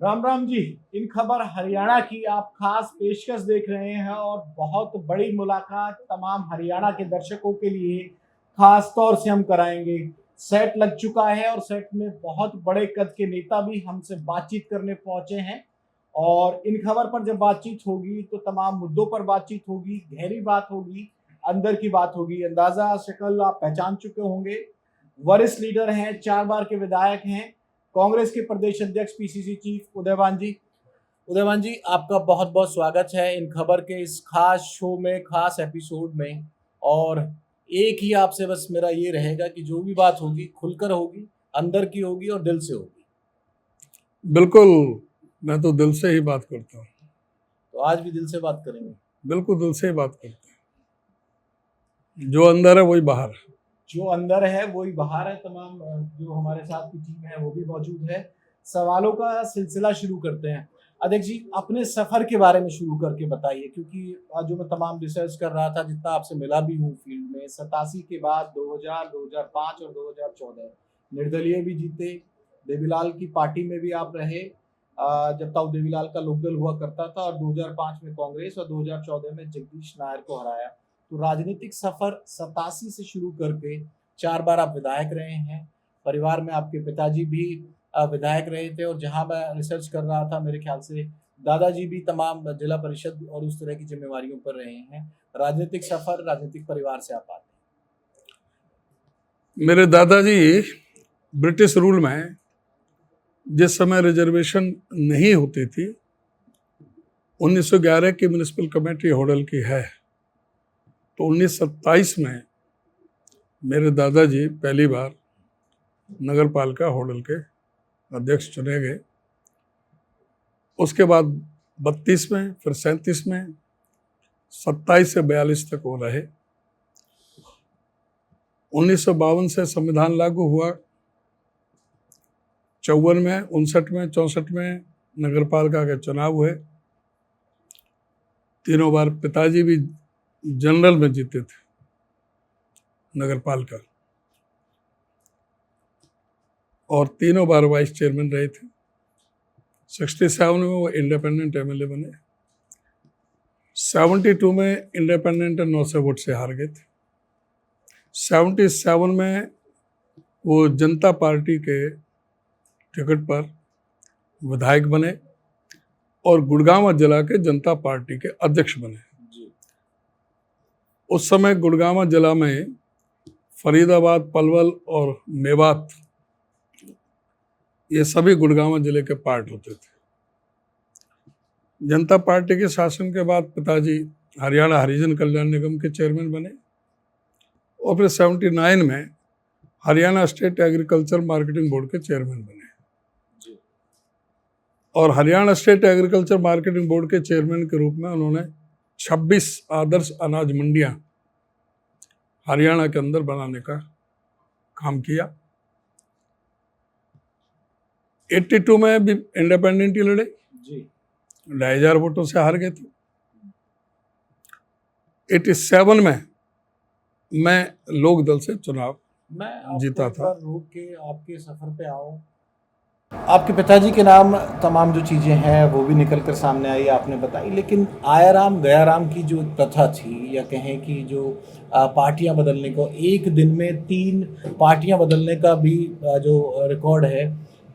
राम राम जी। इन खबर हरियाणा की आप खास पेशकश देख रहे हैं और बहुत बड़ी मुलाकात तमाम हरियाणा के दर्शकों के लिए खास तौर से हम कराएंगे। सेट लग चुका है और सेट में बहुत बड़े कद के नेता भी हमसे बातचीत करने पहुंचे हैं। और इन खबर पर जब बातचीत होगी तो तमाम मुद्दों पर बातचीत होगी, गहरी बात होगी, अंदर की बात होगी। अंदाजा शक्ल आप पहचान चुके होंगे। वरिष्ठ लीडर हैं, 4 बार के विधायक हैं, कांग्रेस के प्रदेश अध्यक्ष पीसीसी चीफ उदयवान जी। उदयवान जी, आपका बहुत बहुत स्वागत है इन खबर के इस खास शो में, खास एपिसोड में। और एक ही आपसे बस मेरा ये रहेगा कि जो भी बात होगी खुलकर होगी, अंदर की होगी और दिल से होगी। बिल्कुल, मैं तो दिल से ही बात करता हूँ। तो आज भी दिल से बात करेंगे? बिल्कुल दिल से ही बात करते हैं। जो अंदर है वही बाहर है। जो अंदर है वही बाहर है। तमाम जो हमारे साथ की टीम है वो भी मौजूद है। सवालों का सिलसिला शुरू करते हैं। अध्यक्ष जी, अपने सफर के बारे में शुरू करके बताइए, क्योंकि जो मैं तमाम रिसर्च कर रहा था, जितना आपसे मिला भी हूँ फील्ड में, 87 के बाद 2000, 2005 और 2014 निर्दलीय भी जीते। देवीलाल की पार्टी में भी आप रहे, जब तक देवीलाल का लोकदल हुआ करता था, और 2005 में कांग्रेस और 2014 में जगदीश नायर को हराया। तो राजनीतिक सफर 87 से शुरू करके 4 बार आप विधायक रहे हैं। परिवार में आपके पिताजी भी विधायक रहे थे, और जहां मैं रिसर्च कर रहा था मेरे ख्याल से दादाजी भी तमाम जिला परिषद और उस तरह की जिम्मेवारियों पर रहे हैं। राजनीतिक सफर, राजनीतिक परिवार से आप आते हैं। मेरे दादाजी ब्रिटिश रूल में जिस समय रिजर्वेशन नहीं होती थी, 1911 की म्यूनिसिपल कमेटी होडल की है, तो 1927 में मेरे दादाजी पहली बार नगर पालिका होडल के अध्यक्ष चुने गए। उसके बाद 32 में, फिर 37 में, 27 से 42 तक वो रहे। 1952 से संविधान लागू हुआ, 54 में, 59 में, 64 में नगर पालिका के चुनाव हुए। तीनों बार पिताजी भी जनरल में जीते थे नगर पालिका, और तीनों बार वाइस चेयरमैन रहे थे। 67 में वो इंडिपेंडेंट एमएलए बने। 72 में इंडिपेंडेंट 9 से वोट से हार गए थे। 77 में वो जनता पार्टी के टिकट पर विधायक बने और गुड़गांव जिला के जनता पार्टी के अध्यक्ष बने। उस समय गुड़गांव जिला में फरीदाबाद, पलवल और मेवात, ये सभी गुड़गांव जिले के पार्ट होते थे। जनता पार्टी के शासन के बाद पिताजी हरियाणा हरिजन कल्याण निगम के चेयरमैन बने, और फिर 79 में Haryana state agriculture marketing board के चेयरमैन बने। और Haryana state agriculture marketing board के चेयरमैन के रूप में उन्होंने 26 आदर्श अनाज मंडियां हरियाणा के अंदर बनाने का काम किया। 82 में भी इंडिपेंडेंट ही लड़े, 2,500 वोटों से हार गए थे। 87 में मैं लोक दल से चुनाव जीता था। रोक के आपके सफर पे आओ। आपके पिताजी के नाम तमाम जो चीज़ें हैं वो भी निकल कर सामने आई, आपने बताई, लेकिन आयाराम गयाराम की जो प्रथा थी, या कहें कि जो पार्टियां बदलने को, एक दिन में 3 पार्टियां बदलने का भी जो रिकॉर्ड है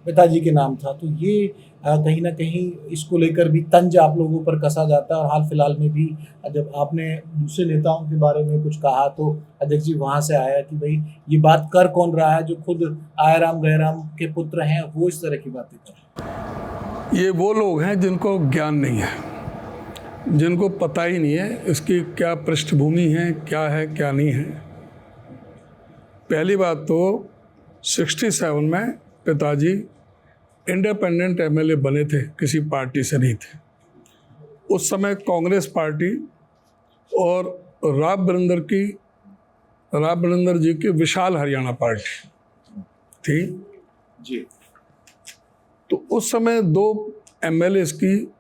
पिताजी के नाम था। तो ये कहीं ना कहीं इसको लेकर भी तंज आप लोगों पर कसा जाता है। और हाल फिलहाल में भी जब आपने दूसरे नेताओं के बारे में कुछ कहा तो अध्यक्ष जी वहाँ से आया कि भाई ये बात कर कौन रहा है, जो खुद आयाराम गयाराम के पुत्र हैं वो इस तरह की बातें कर रहे हैं। ये वो लोग हैं जिनको ज्ञान नहीं है, जिनको पता ही नहीं है इसकी क्या पृष्ठभूमि है, क्या है क्या नहीं है। पहली बात तो 67 में पिताजी इंडिपेंडेंट एमएलए बने थे, किसी पार्टी से नहीं थे। उस समय कांग्रेस पार्टी और राव बिरेंद्र जी की विशाल हरियाणा पार्टी थी जी। तो उस समय 2 एमएलए की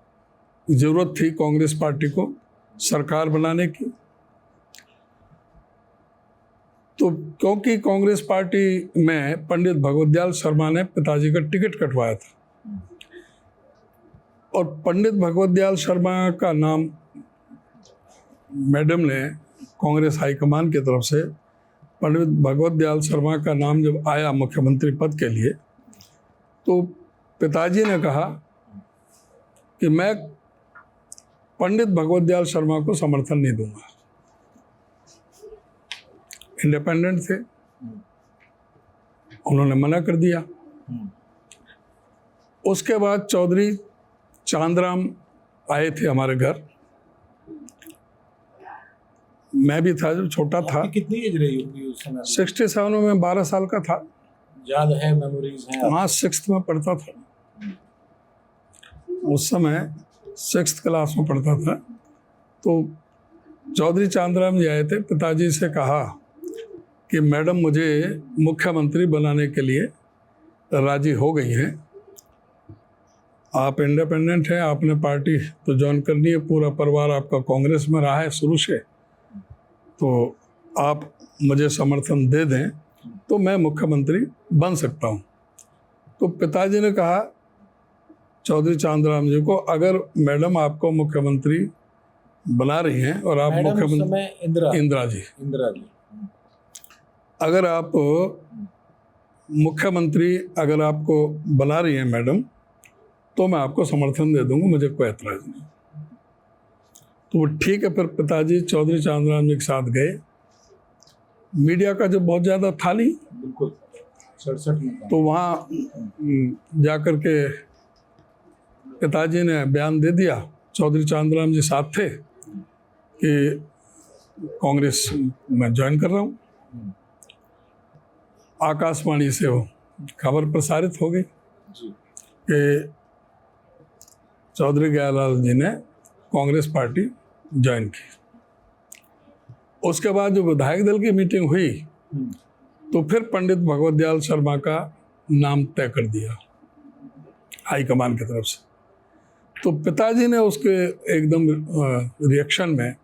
जरूरत थी कांग्रेस पार्टी को सरकार बनाने की। तो क्योंकि कांग्रेस पार्टी में पंडित भगवत दयाल शर्मा ने पिताजी का टिकट कटवाया था, और पंडित भगवत दयाल शर्मा का नाम मैडम ने कांग्रेस हाईकमान की तरफ से, पंडित भगवत दयाल शर्मा का नाम जब आया मुख्यमंत्री पद के लिए, तो पिताजी ने कहा कि मैं पंडित भगवत दयाल शर्मा को समर्थन नहीं दूंगा। इंडिपेंडेंट थे, उन्होंने मना कर दिया। उसके बाद चौधरी चांदराम आए थे हमारे घर, मैं भी था जब छोटा था। आपकी कितनी एज रही होगी उस समय? 67 में 12 साल का था। याद है, मेमोरीज हैं? हाँ, 6th में पढ़ता था उस समय, 6th क्लास में पढ़ता था। तो चौधरी चांदराम जी आए थे, पिताजी से कहा कि मैडम मुझे मुख्यमंत्री बनाने के लिए राजी हो गई हैं, आप इंडिपेंडेंट हैं, आपने पार्टी तो ज्वाइन करनी है, पूरा परिवार आपका कांग्रेस में रहा है शुरू से, तो आप मुझे समर्थन दे दें तो मैं मुख्यमंत्री बन सकता हूं। तो पिताजी ने कहा चौधरी चांदराम जी को, अगर मैडम आपको मुख्यमंत्री बना रही हैं और आप मुख्यमंत्री, इंदिरा जी, अगर आप मुख्यमंत्री अगर आपको बना रही हैं मैडम, तो मैं आपको समर्थन दे दूंगा, मुझे कोई एतराज नहीं। तो वो ठीक है। फिर पिताजी चौधरी चांदराम जी के साथ गए। मीडिया का जो बहुत ज़्यादा था नहीं, बिल्कुल 67 में था। तो वहाँ जाकर के पिताजी ने बयान दे दिया, चौधरी चांदराम जी साथ थे, कि कांग्रेस में ज्वाइन कर रहा हूँ। आकाशवाणी से वो खबर प्रसारित हो गई कि चौधरी गयालाल जी ने कांग्रेस पार्टी ज्वाइन की। उसके बाद जो विधायक दल की मीटिंग हुई, तो फिर पंडित भगवत दयाल शर्मा का नाम तय कर दिया हाईकमान की तरफ से। तो पिताजी ने उसके एकदम रिएक्शन में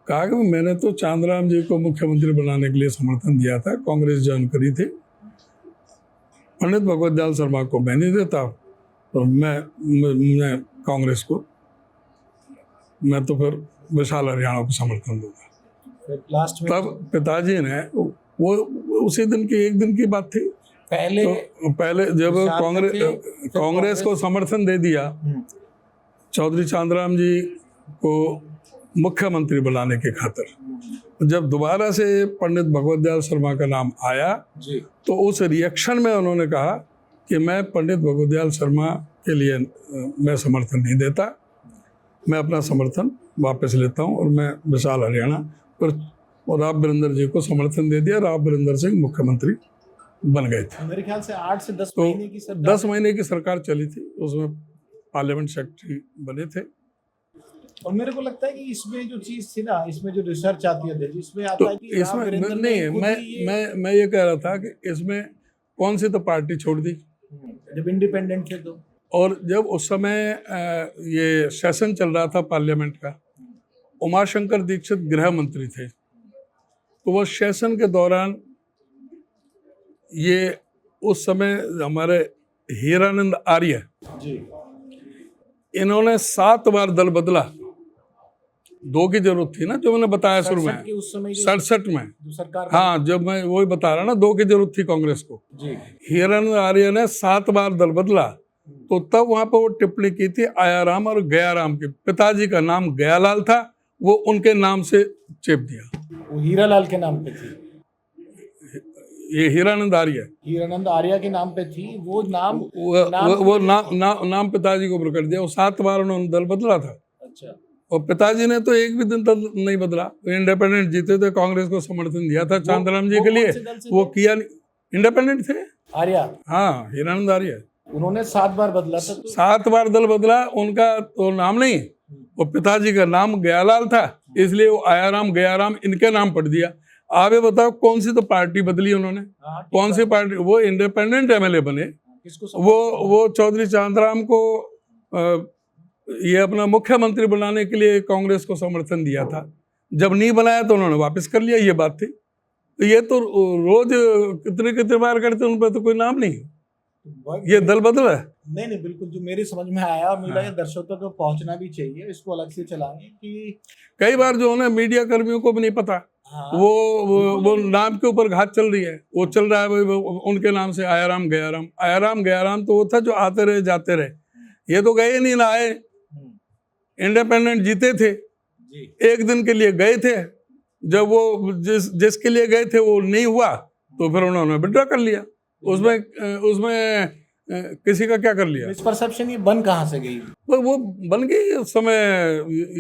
कहा कि मैंने तो चांदराम जी को मुख्यमंत्री बनाने के लिए समर्थन दिया था, कांग्रेस ज्वाइन करी थी, पंडित भगवत दयाल शर्मा को मैं नहीं देता, और मैं कांग्रेस को, मैं तो फिर विशाल हरियाणा को समर्थन दूंगा। लास्ट में तब पिताजी ने, वो उसी दिन की, एक दिन की बात थी, पहले जब कांग्रेस को समर्थन दे दिया चौधरी चांदराम जी को मुख्यमंत्री बनाने के खातिर, जब दोबारा से पंडित भगवत दयाल शर्मा का नाम आया जी, तो उस रिएक्शन में उन्होंने कहा कि मैं पंडित भगवत दयाल शर्मा के लिए मैं समर्थन नहीं देता, मैं अपना समर्थन वापस लेता हूं, और मैं विशाल हरियाणा पर राव बिरेंद्र जी को समर्थन दे दिया। राव बिरेंद्र सिंह मुख्यमंत्री बन गए थे। मेरे ख्याल से 8 से 10 तो महीने की सरकार, 10 महीने की सरकार चली थी, उसमें पार्लियामेंट सेक्रेटरी बने थे। और मेरे को लगता है कि इसमें जो चीज थी ना, इसमें जो रिसर्च आती है, जिसमें आता तो है कि इसमें नहीं, मैं ये कह रहा था कि इसमें कौन सी तो पार्टी छोड़ दी जब इंडिपेंडेंट थे तो। और जब उस समय ये सेशन चल रहा था पार्लियामेंट का, उमाशंकर दीक्षित गृह मंत्री थे, तो वो सेशन के दौरान ये उस समय हमारे हीरानंद आर्य जी, इन्होंने 7 बार दल बदला। 2 की जरूरत थी ना, जो मैंने बताया शुरू में, 67 में जो सरकार, हाँ, जब मैं वही बता रहा ना, 2 की जरूरत थी कांग्रेस को। जी, हीरानंद आर्य ने 7 बार दल बदला, तो तब वहां पर वो टिप्पणी की थी आयाराम और गयाराम की। पिताजी का नाम गयालाल था, वो उनके नाम से चेप दिया। वो हीरालाल के नाम पे थी, ये हीरानंद आर्य, हीरानंद आर्या के नाम पे थी, वो नाम नाम पिताजी को ऊपर कर दिया। वो 7 बार उन्होंने दल बदला था। अच्छा। और पिताजी ने तो एक भी दिन दल नहीं बदला, इंडिपेंडेंट जीते थे, कांग्रेस को समर्थन दिया था चांदराम जी के लिए, वो किया नहीं, इंडिपेंडेंट थे आर्या। हाँ, हीरानंद आर्य, उन्होंने 7 बार बदला था, तो 7 बार दल बदला, उनका तो नाम नहीं, वो पिताजी का नाम गयालाल था, इसलिए वो आयाराम गयाराम इनके नाम पढ़ दिया। आप ये बताओ कौन सी तो पार्टी बदली उन्होंने, कौन सी पार्टी? वो इंडिपेंडेंट एमएलए बने, वो चौधरी चांदराम को ये अपना मुख्यमंत्री बनाने के लिए कांग्रेस को समर्थन दिया था, जब नहीं बनाया तो उन्होंने वापस कर लिया, ये बात थी। तो ये तो रोज कितने बार करते, उन पर तो कोई नाम नहीं। ये दल बदल है। नहीं नहीं, बिल्कुल जो मेरी समझ में आया और मुझे लगा दर्शकों तक तो पहुंचना भी चाहिए, इसको अलग से चलाएं कि कई बार जो है ना मीडिया कर्मियों को भी नहीं पता, हाँ वो नाम के ऊपर घात चल रही है, वो चल रहा है उनके नाम से आयाराम गयाराम। आयाराम गयाराम तो वो था जो आते रहे जाते रहे, ये तो गए नहीं ना आए। इंडिपेंडेंट जीते थे, जी एक दिन के लिए गए थे, जब वो जिसके लिए गए थे वो नहीं हुआ तो फिर उन्होंने विड्रॉ कर लिया। उसमें किसी का क्या कर लिया। मिसपरसेप्शन ये बन कहाँ से गई? वो बन गई उस समय।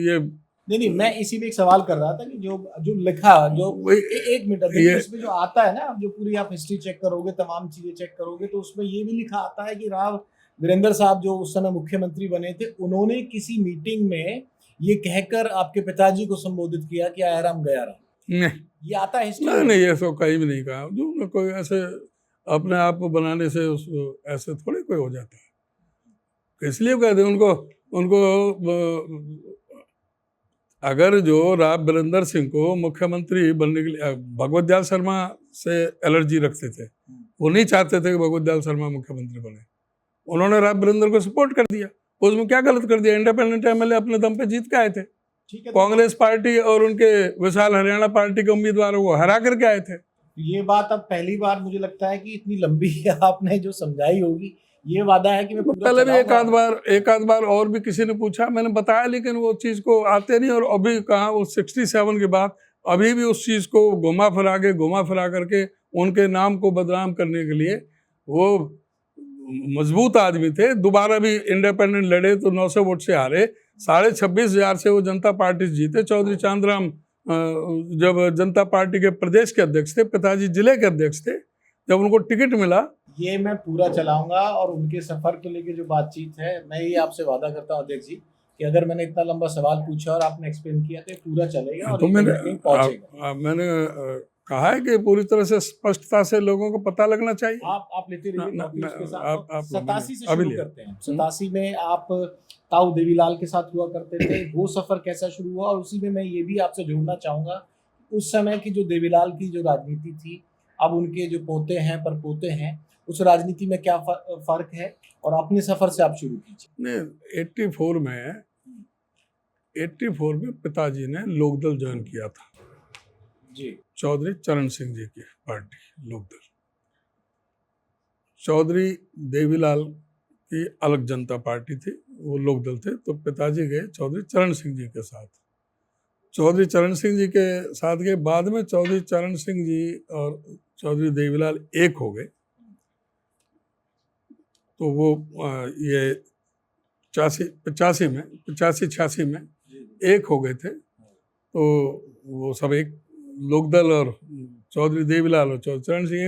ये नहीं, मैं इसी में एक सवाल कर रहा था कि जो लिखा जो एक मिनट देखिए, इसमें जो आता है ना, जो पूरी आप हिस्ट्री चेक करोगे, तमाम चीजें चेक करोगे, तो उसमें ये भी लिखा आता है कि राव वीरेंद्र साहब जो उस समय मुख्यमंत्री बने थे, उन्होंने किसी मीटिंग में ये कहकर आपके पिताजी को संबोधित किया कि आयाराम गयाराम। नहीं, ये आता है हिस्ट्री में? नहीं, ये सब कहीं भी नहीं कहा। जो कोई ऐसे अपने आप को बनाने से ऐसे थोड़ी कोई हो जाता है। इसलिए कहते हैं उनको अगर जो राव वीरेंद्र सिंह को मुख्यमंत्री बनने के लिए भगवत दयाल शर्मा से एलर्जी रखते थे, वो नहीं चाहते थे कि भगवत दयाल शर्मा मुख्यमंत्री बने, उन्होंने राव वीरेंद्र को सपोर्ट कर दिया। उसमें क्या गलत कर दिया? इंडिपेंडेंट एमएलए अपने दम पे जीत के आए थे। कांग्रेस पार्टी और उनके विशाल हरियाणा पार्टी के उम्मीदवारों को हरा करके आए थे। ये बात अब पहली बार मुझे लगता है कि इतनी लंबी आपने जो समझाई होगी, ये वादा है कि मैं पहले भी एक आध बार और भी किसी ने पूछा, मैंने बताया, लेकिन वो चीज को आते नहीं। और अभी कहा वो 67 के बाद अभी भी उस चीज को घुमा फिरा करके उनके नाम को बदनाम करने के लिए वो मजबूत आदमी थे। दोबारा भी इंडिपेंडेंट लड़े तो 900 वोट से हारे, 26,500 से वो जनता पार्टी जीते। चौधरी चांदराम जब जनता पार्टी के प्रदेश के अध्यक्ष थे, पिताजी जिले के अध्यक्ष थे, जब उनको टिकट मिला। ये मैं पूरा चलाऊंगा और उनके सफर को लेके जो बातचीत है, मैं ये आपसे वादा करता हूं अध्यक्ष जी कि अगर मैंने इतना लंबा सवाल पूछा और आपने एक्सप्लेन किया तो पूरा चलेगा और तो मैंने कहा है कि पूरी तरह से स्पष्टता से लोगों को पता लगना चाहिए। आप लेते रहिए। 87 से अभी शुरू करते हैं। 87 में आप ताऊ देवीलाल के साथ हुआ करते थे, वो सफर कैसा शुरू हुआ? और उसी में मैं ये भी आपसे जोड़ना चाहूंगा, उस समय की जो देवीलाल की जो राजनीति थी, अब उनके जो पोते हैं परपोते हैं, उस राजनीति में क्या फर्क है, और अपने सफर से आप शुरू कीजिए। 84 में पिताजी ने लोकदल ज्वाइन किया था जी, चौधरी चरण सिंह जी की पार्टी लोकदल। चौधरी देवीलाल की अलग जनता पार्टी थी, वो लोकदल थे। तो पिताजी गए चौधरी चरण सिंह जी के साथ। चौधरी चरण सिंह जी के साथ गए। बाद में चौधरी चरण सिंह जी और चौधरी देवीलाल एक हो गए। तो वो ये 85-86 में एक हो गए थे। तो वो सब एक लोकदल और चौधरी देवीलाल और चौधरी चरण सिंह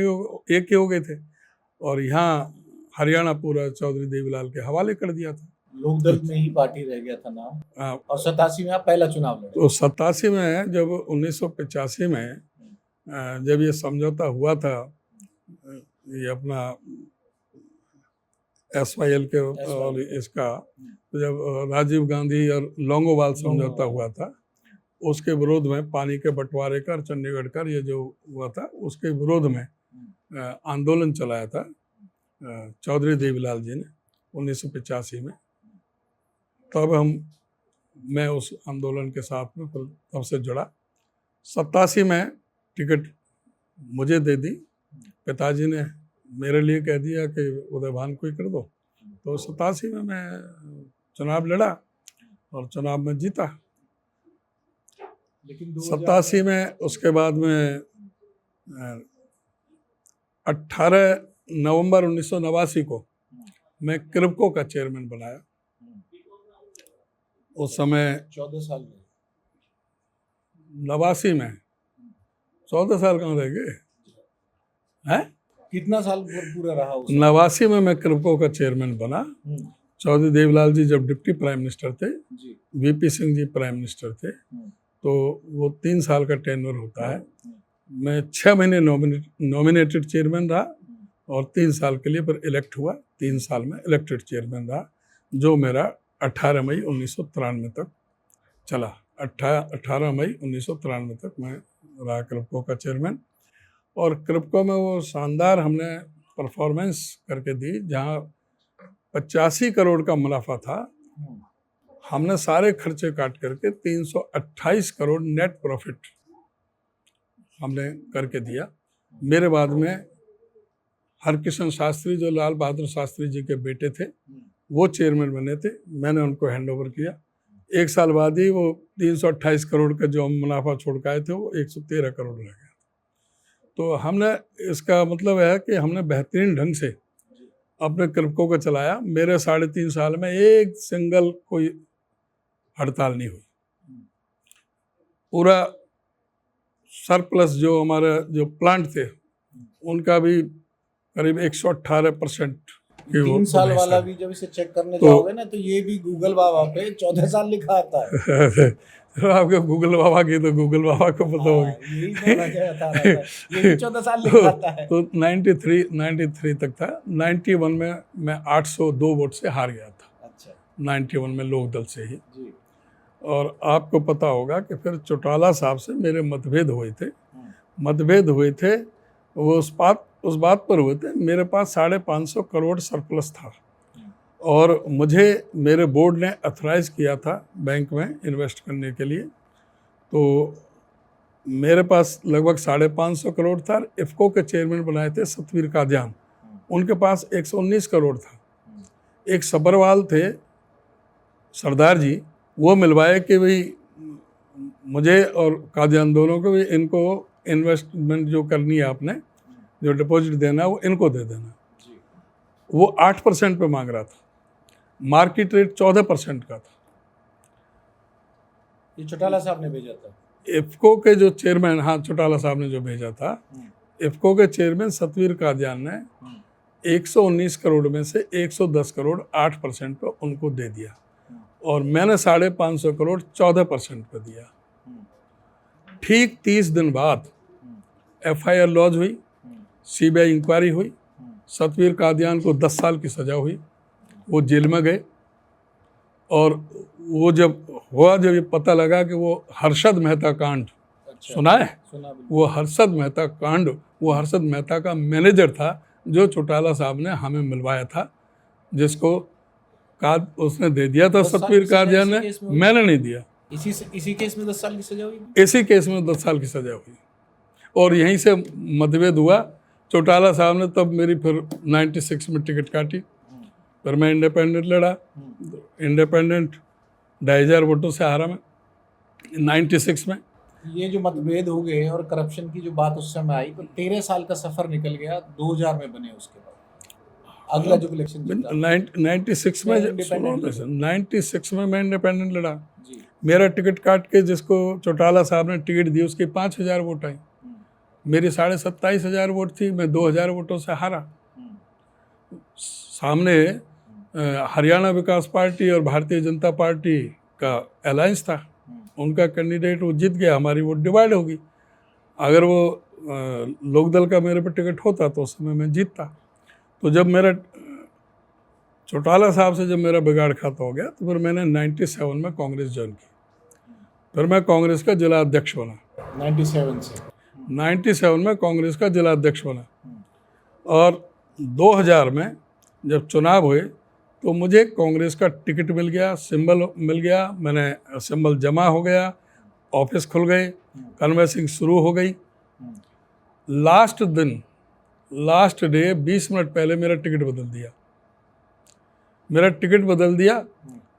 एक ही हो गए थे। और यहाँ हरियाणा पूरा चौधरी देवीलाल के हवाले कर दिया था। लोकदल में ही पार्टी रह गया था नाम। और 87 में आप पहला चुनाव लड़े। तो 87 में जब 1985 में जब ये समझौता हुआ था, ये अपना SYL के और इसका, जब राजीव गांधी और लॉन्गोवाल समझौता हुआ था, उसके विरोध में पानी के बंटवारे का, चंडीगढ़ का ये जो हुआ था, उसके विरोध में आंदोलन चलाया था चौधरी देवीलाल जी ने 1985 में। तब मैं उस आंदोलन के साथ में तब से जुड़ा। 87 में टिकट मुझे दे दी, पिताजी ने मेरे लिए कह दिया कि उदयभान को ही कर दो। तो 87 में मैं चुनाव लड़ा और चुनाव में जीता। लेकिन 87 में उसके बाद में 18 नवंबर 1989 को मैं क्रिप्को का चेयरमैन बनाया। उस समय 14 साल में 89 में 14 साल कहाँ रह गए हैं? कितना साल पूरा रहा? 89 में मैं क्रिप्को का चेयरमैन बना। चौधरी देवीलाल जी जब डिप्टी प्राइम मिनिस्टर थे, VP Singh ji prime minister थे, तो वो 3 साल का टेन्योर होता है। मैं 6 महीने नॉमिनेटेड चेयरमैन रहा और 3 साल के लिए फिर इलेक्ट हुआ। 3 साल में इलेक्टेड चेयरमैन रहा, जो मेरा 18 मई 1993 तक चला। 18 मई 1993 तक मैं रहा क्रिप्को का चेयरमैन। और क्रिप्को में वो शानदार हमने परफॉर्मेंस करके दी, जहाँ 85 करोड़ का मुनाफा था, हमने सारे खर्चे काट करके 328 करोड़ नेट प्रॉफिट हमने करके दिया। मेरे बाद में हरकिशन शास्त्री, जो लाल बहादुर शास्त्री जी के बेटे थे, वो चेयरमैन बने थे। मैंने उनको हैंड ओवर किया। 1 साल बाद ही वो 328 करोड़ का जो हम मुनाफा छोड़ के आए थे, वो 113 करोड़ रह गया। तो हमने, इसका मतलब है कि हमने बेहतरीन ढंग से अपने क्रिप्को को चलाया। मेरे 3.5 साल में एक सिंगल कोई हड़ताल नहीं हुई। पूरा सरप्लस जो हमारे जो प्लांट थे, उनका भी करीब 118% 3 साल वाला भी जब इसे चेक करने जाओगे ना, तो ये भी गूगल बाबा पे 14 साल लिखा आता है। तो आपके गूगल बाबा की, तो गूगल बाबा को पता होगी। यही तो मैं बता रहा था, ये भी 14 साल लिखा आता है। तो 93 तक था। 91 में मैं 802 वोट से हार गया था। अच्छा। 91 में लोकदल से ही जी। और आपको पता होगा कि फिर चौटाला साहब से मेरे मतभेद हुए थे। वो उस बात पर हुए थे, मेरे पास 550 करोड़ सरप्लस था और मुझे मेरे बोर्ड ने अथराइज किया था बैंक में इन्वेस्ट करने के लिए। तो मेरे पास लगभग 550 करोड़ था। इफ़को के चेयरमैन बनाए थे सतवीर कादियान, उनके पास 119 करोड़ था। एक सबरवाल थे सरदार जी, वो मिलवाए कि भाई मुझे और कादियान दोनों को भी, इनको इन्वेस्टमेंट जो करनी है आपने, जो डिपॉजिट देना है वो इनको दे देना। वो 8% पे मांग रहा था, मार्केट रेट 14% का था। ये चौटाला साहब ने भेजा था। इफ़को के जो चेयरमैन, हाँ चौटाला साहब ने जो भेजा था, इफ़को के चेयरमैन सतवीर कादियान ने 119 करोड़ में से 110 करोड़ 8% पे उनको दे दिया और मैंने 550 करोड़ 14% पे दिया। ठीक 30 दिन बाद FIR लॉन्च हुई, CBI इंक्वायरी हुई, सतवीर कादियान को 10 साल की सज़ा हुई, वो जेल में गए। और वो जब ये पता लगा कि वो हर्षद मेहता कांड, अच्छा, सुना है? वो हर्षद मेहता कांड, वो हर्षद मेहता का मैनेजर था जो चौटाला साहब ने हमें मिलवाया था, जिसको काद उसने दे दिया था सतवीर कादियान ने, मैंने नहीं दिया। इसी केस में 10 साल की सजा हुई। इसी केस में 10 साल की सजा हुई और यहीं से मतभेद हुआ। चौटाला साहब ने तब मेरी फिर 96 में टिकट काटी, फिर मैं इंडिपेंडेंट लड़ा। इंडिपेंडेंट 2,500 वोटों से हारा मैं 96 में। ये जो मतभेद हो गए और करप्शन की जो बात उस समय आई, तो 13 साल का सफर निकल गया, 2000 में बने। उसके बाद अगला जो इलेक्शन 96 में 96 में मैं इंडिपेंडेंट लड़ा। मेरा टिकट काट के जिसको चौटाला साहब ने टिकट दी, उसकी 5,000 वोट आई। मेरी 27,500 वोट थी, मैं 2,000 वोटों से हारा। सामने हरियाणा विकास पार्टी और भारतीय जनता पार्टी का अलायंस था, उनका कैंडिडेट वो जीत गया, हमारी वोट डिवाइड होगी। अगर वो लोकदल का मेरे पर टिकट होता तो उस समय मैं जीतता। तो जब मेरा चौटाला साहब से जब मेरा बिगाड़ खाता हो गया, तो फिर मैंने 97 में कांग्रेस ज्वाइन की। फिर मैं कांग्रेस का जिला अध्यक्ष बना। 97 में कांग्रेस का जिला अध्यक्ष बना और 2000 में जब चुनाव हुए तो मुझे कांग्रेस का टिकट मिल गया, सिंबल मिल गया, मैंने सिंबल जमा हो गया, ऑफिस खुल गए, कन्वेंसिंग शुरू हो गई। लास्ट डे 20 मिनट पहले मेरा टिकट बदल दिया।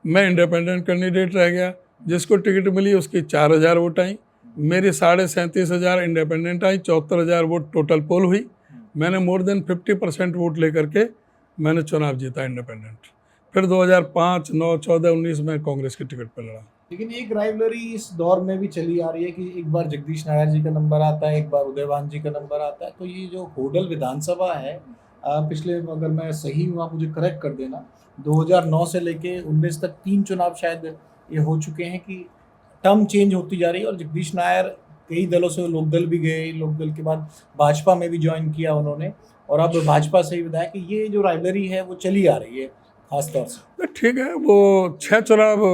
मैं इंडिपेंडेंट कैंडिडेट रह गया। जिसको टिकट मिली उसकी 4,000 वोट आई, मेरी 37,500 इंडिपेंडेंट आई, 74,000 वोट टोटल पोल हुई। मैंने मोर देन 50% वोट लेकर के मैंने चुनाव जीता इंडिपेंडेंट। फिर 2005, 9, 14, 19 में कांग्रेस की टिकट पर लड़ा। लेकिन एक राइवलरी इस दौर में भी चली आ रही है कि एक बार जगदीश नायर जी का नंबर आता है, एक बार उदयभान जी का नंबर आता है। तो ये जो होडल विधानसभा है, पिछले, अगर मैं सही हूँ आप मुझे करेक्ट कर देना, 2009 से लेके 19 तक 3 चुनाव शायद ये हो चुके हैं कि टर्म चेंज होती जा रही है। और जगदीश नायर कई दलों से लोकदल भी गए, लोकदल के बाद भाजपा में भी ज्वाइन किया उन्होंने, और अब भाजपा से ही विधायक। ये जो राइवलरी है वो चली आ रही है खास तौर से। ठीक है, वो 6 चुनाव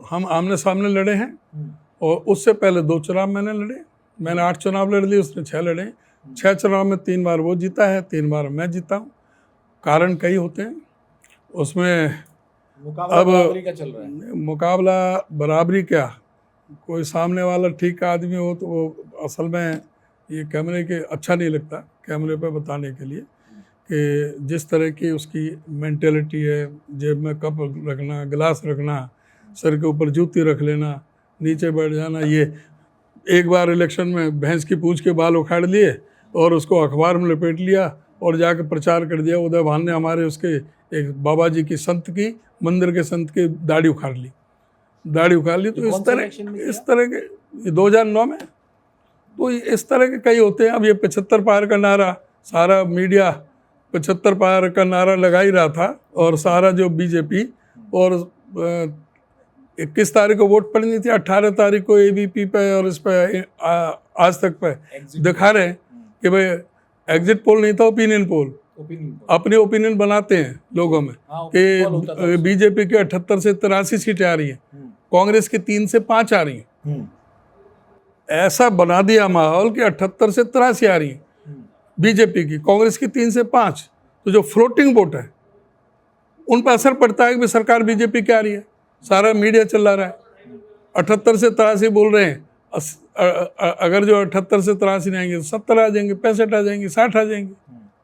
हम आमने सामने लड़े हैं और उससे पहले 2 चुनाव मैंने लड़े। मैंने 8 चुनाव लड़ लिए, उसने 6 लड़े। 6 चुनाव में 3 बार वो जीता है, 3 बार मैं जीता हूँ। कारण कई होते हैं उसमें। मुकाबला बराबरी का चल रहा है। मुकाबला बराबरी क्या, कोई सामने वाला ठीक आदमी हो तो वो असल में ये कैमरे के अच्छा नहीं लगता कैमरे पे बताने के लिए कि जिस तरह की उसकी मेंटेलिटी है, जेब में कप रखना, गिलास रखना, सर के ऊपर जूती रख लेना, नीचे बैठ जाना। ये एक बार इलेक्शन में भैंस की पूंछ के बाल उखाड़ लिए और उसको अखबार में लपेट लिया और जाकर प्रचार कर दिया। उदय भान ने हमारे उसके एक बाबा जी की संत की, मंदिर के संत की दाढ़ी उखाड़ ली। तो इस तरह के 2009 में तो इस तरह के कई होते हैं। अब ये 75 पार का नारा, सारा मीडिया 75 पार का नारा लगा ही रहा था और सारा जो बीजेपी, और 21 तारीख को वोट पड़नी थी, 18 तारीख को एबीपी पे और इस पे आज तक पे दिखा रहे हैं कि भाई एग्जिट पोल नहीं था, ओपिनियन पोल। अपने ओपिनियन बनाते हैं लोगों में कि बीजेपी के 78 से 83 सीटें आ रही हैं, कांग्रेस की 3 से 5 आ रही हैं। ऐसा बना दिया माहौल कि 78 से 83 आ रही हैं बीजेपी की, कांग्रेस की 3 से 5। तो जो फ्लोटिंग वोट है उन पर असर पड़ता है कि सरकार बीजेपी की आ रही है। सारा मीडिया चला रहा है 78 से 83 बोल रहे हैं। अगर जो 78 से 83 नहीं आएंगे तो 70 आ जाएंगे, 65 आ जाएंगे, 60 आ जाएंगे,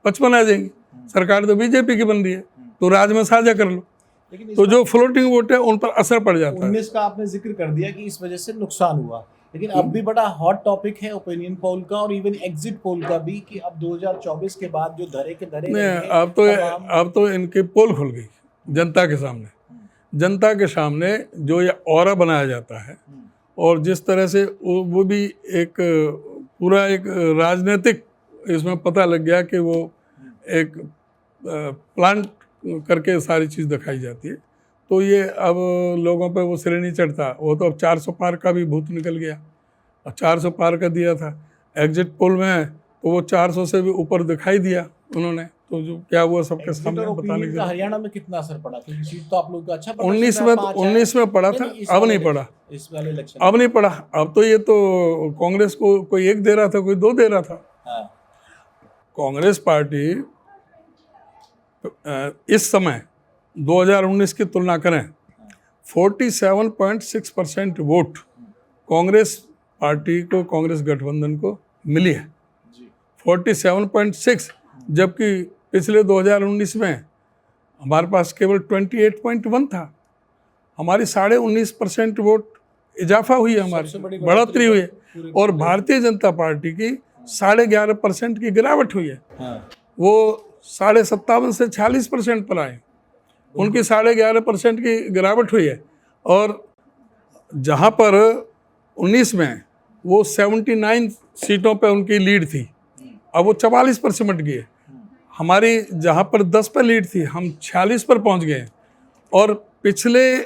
55 आ जाएंगे। सरकार तो बीजेपी की बन रही है, तो राज में साझा कर लो। तो जो फ्लोटिंग वोट है उन पर असर पड़ जाता है। 19 का आपने जिक्र कर दिया कि इस वजह से नुकसान हुआ, लेकिन अब भी बड़ा हॉट टॉपिक है ओपिनियन पोल का और इवन एग्जिट पोल का भी कि अब 2024 के बाद जो धरे के धरे अब तो इनके पोल खुल गई जनता के सामने। जनता के सामने जो ये ऑरा बनाया जाता है और जिस तरह से वो भी एक पूरा एक राजनीतिक, इसमें पता लग गया कि वो एक प्लान करके सारी चीज़ दिखाई जाती है। तो ये अब लोगों पे वो सिरे नहीं चढ़ता। वो तो अब 400 पार का भी भूत निकल गया। अब 400 पार का दिया था एग्जिट पोल में, तो वो 400 से भी ऊपर दिखाई दिया उन्होंने। तो जो क्या हुआ सबके सामने बताने के। हरियाणा में कितना असर पड़ा, क्योंकि सीट तो आप लोगों का अच्छा 19 में पड़ा था, अब नहीं पड़ा। इस वाले इलेक्शन अब नहीं पड़ा। अब तो ये तो कांग्रेस को कोई 1 दे रहा था, कोई 2 दे रहा था। कांग्रेस पार्टी इस समय 2019 की तुलना करें 47.6% वोट कांग्रेस पार्टी को, कांग्रेस गठबंधन को मिली है 47.6, जबकि पिछले 2019 में हमारे पास केवल 28.1 था। हमारी 19.5% वोट इजाफा हुई है, हमारी बढ़ोतरी हुई है। और भारतीय जनता पार्टी की 11.5% की गिरावट हुई है। वो 57.5 से 46% पर आए। उनकी 11.5% की गिरावट हुई है। और जहाँ पर 19 में वो 79 सीटों पे उनकी लीड थी, अब वो 44 पर सिमट गई है। हमारी जहाँ पर 10 पर लीड थी, हम 46 पर पहुँच गए। और पिछले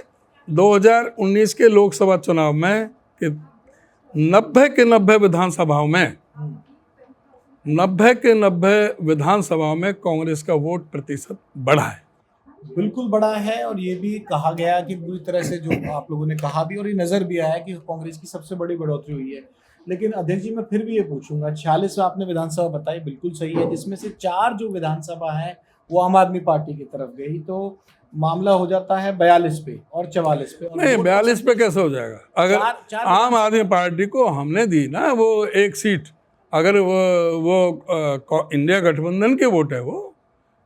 2019 के लोकसभा चुनाव में 90 के 90 विधानसभाओं में 90 के 90 विधानसभाओं में कांग्रेस का वोट प्रतिशत बढ़ा है। बिल्कुल बड़ा है। और ये भी कहा गया कि पूरी तरह से जो आप लोगों ने कहा भी और ये नजर भी आया कि कांग्रेस की सबसे बड़ी बढ़ोतरी हुई है। लेकिन अध्यक्ष जी, मैं फिर भी ये पूछूंगा, 46 आपने विधानसभा बताई, बिल्कुल सही है, जिसमें से 4 जो विधानसभा है वो आम आदमी पार्टी की तरफ गई, तो मामला हो जाता है 42 पे और 44 पे। नहीं, 42 पे कैसे हो जाएगा? अगर आम आदमी पार्टी को हमने दी ना वो 1 सीट, अगर वो इंडिया गठबंधन के वोट है, वो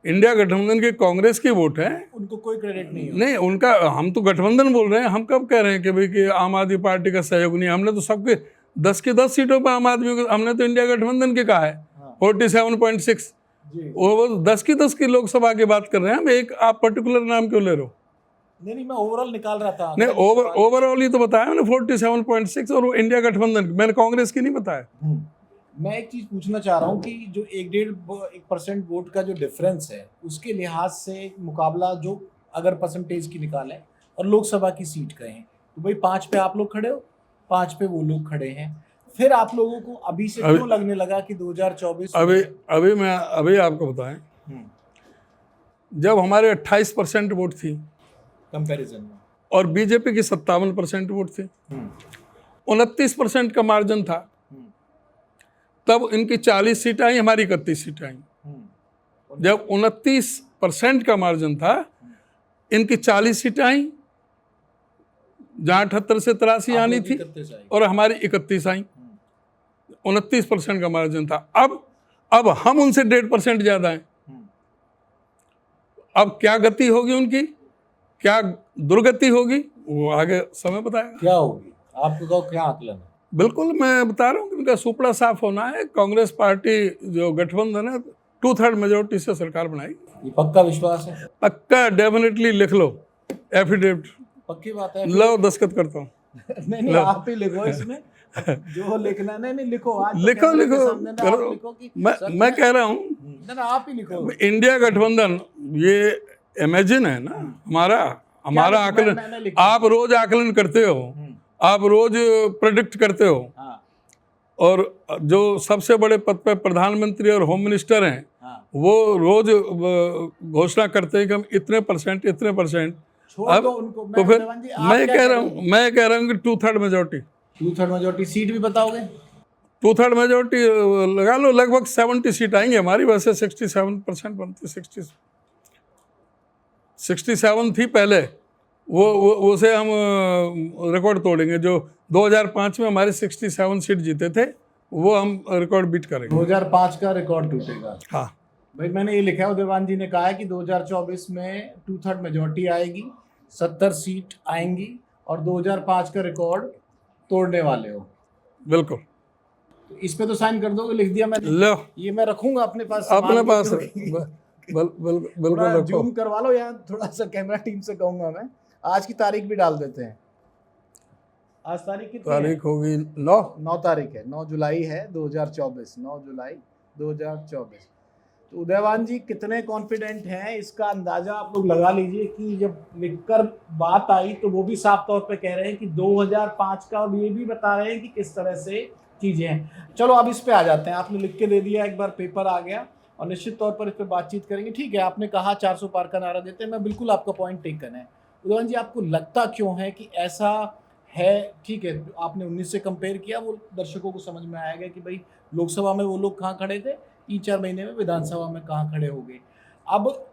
इंडिया गठबंधन की कांग्रेस की वोट है, उनको कोई क्रेडिट नहीं उनका। हम तो गठबंधन बोल रहे हैं, हम कब कह रहे हैं कि भाई कि आम आदमी पार्टी का सहयोग नहीं? हमने तो सबके 10 की 10 सीटों पर आम आदमी को, हमने तो इंडिया गठबंधन के कहा है 47.6। वो 10 की 10 की लोकसभा की बात कर रहे हैं हम। एक आप पर्टिकुलर नाम क्यों ले रहे हो? नहीं, मैं ओवरऑल निकाल रहा था। नहीं, ओवरऑल ही तो बताया मैंने 47.6, और वो इंडिया गठबंधन, मैंने कांग्रेस की नहीं बताया। मैं एक चीज पूछना चाह रहा हूँ कि जो 1.5% वोट का जो डिफरेंस है, उसके लिहाज से मुकाबला जो अगर परसेंटेज की निकालें और लोकसभा की सीट कहें, तो भाई 5 पे आप लोग खड़े हो, 5 पे वो लोग खड़े हैं। फिर आप लोगों को अभी से क्यों लगने लगा कि 2024? अभी आपको बताएं, जब हमारे 28% वोट थी कंपैरिजन में और बीजेपी की 57% वोट थी, 29% का मार्जिन था, तब इनकी 40 सीटें आई, हमारी 31 सीटें आई। जब 29% का मार्जिन था, इनकी 40 सीटें आई, जहाँ 78 से 83 आनी थी, और हमारी 31 आई। 29% का मार्जिन था। अब हम उनसे 1.5% ज्यादा हैं। अब क्या गति होगी उनकी, क्या दुर्गति होगी, वो आगे समय बताएगा। क्या होगी आपको क्या आकलन है? बिल्कुल, मैं बता रहा हूँ कि उनका सुपड़ा साफ होना है। कांग्रेस पार्टी जो गठबंधन है 2/3 मेजोरिटी से सरकार बनाएगी। ये पक्का विश्वास है? पक्का, डेफिनेटली लिख लो, एफिडेविट, पक्की बात है। लो, दस्तखत करता हूँ। नहीं, आप ही लिखो इसमें जो लिखना। नहीं, लिखो आज तो लिखो कैमरे के सामने ना आप लिखो कि मैं कह रहा हूँ ना, आप ही लिखो। इंडिया गठबंधन ये इमेजिन है ना, हमारा आकलन। आप रोज आकलन करते हो, आप रोज प्रेडिक्ट करते हो, और जो सबसे बड़े पद पे प्रधानमंत्री और होम मिनिस्टर हैं, वो रोज घोषणा करते हैं कि हम इतने परसेंट। अब तो फिर मैं कह रहा हूँ कि 2/3 मेजोरिटी। 2/3 मेजोरिटी सीट भी बताओगे? 2/3 मेजोरिटी लगा लो, लगभग 70 सीट आएंगे हमारी। वैसे 67% बनती, 67 थी पहले, वो उसे हम रिकॉर्ड तोड़ेंगे। जो 2005 में हमारे 67 सीट जीते थे, वो हम रिकॉर्ड बीट करेंगे। 2005 का रिकॉर्ड टूटेगा। हाँ भाई, मैंने ये लिखा है, देवान जी ने कहा है कि 2024 में 2/3 मेजोरिटी आएगी, 70 सीट आएंगी, और 2005 का रिकॉर्ड तोड़ने वाले हो। बिल्कुल। तो इस पे तो साइन कर दोगे? लिख दिया मैंने। लो, ये मैं रखूंगा अपने पास। बिल्कुल जूम करवा लो यार, थोड़ा सा कैमरा टीम से कहूंगा मैं। आज की तारीख भी डाल देते हैं। आज तारीख कितनी तारीख होगी 9 तारीख है, 9 जुलाई है 2024। 9 जुलाई 2024। तो उदयवान जी कितने कॉन्फिडेंट हैं, इसका अंदाजा आप लोग लगा लीजिए कि जब लिखकर बात आई तो वो भी साफ तौर पे कह रहे हैं कि 2005 का, और ये भी बता रहे हैं कि किस तरह से चीज़ें हैं। चलो अब इस पे आ जाते हैं। आपने लिख के दे दिया, एक बार पेपर आ गया, और निश्चित तौर पर इस पर बातचीत करेंगे। ठीक है, आपने कहा 400 पार का नारा देते हैं, मैं बिल्कुल आपका पॉइंट टेकन है। उदयवान जी, आपको लगता क्यों है कि ऐसा है? ठीक है, आपने 19 से कंपेयर किया, वो दर्शकों को समझ में आएगा कि भाई लोकसभा में वो लोग कहाँ खड़े थे, 3-4 महीने में विधानसभा में कहाँ खड़े हो गए। अब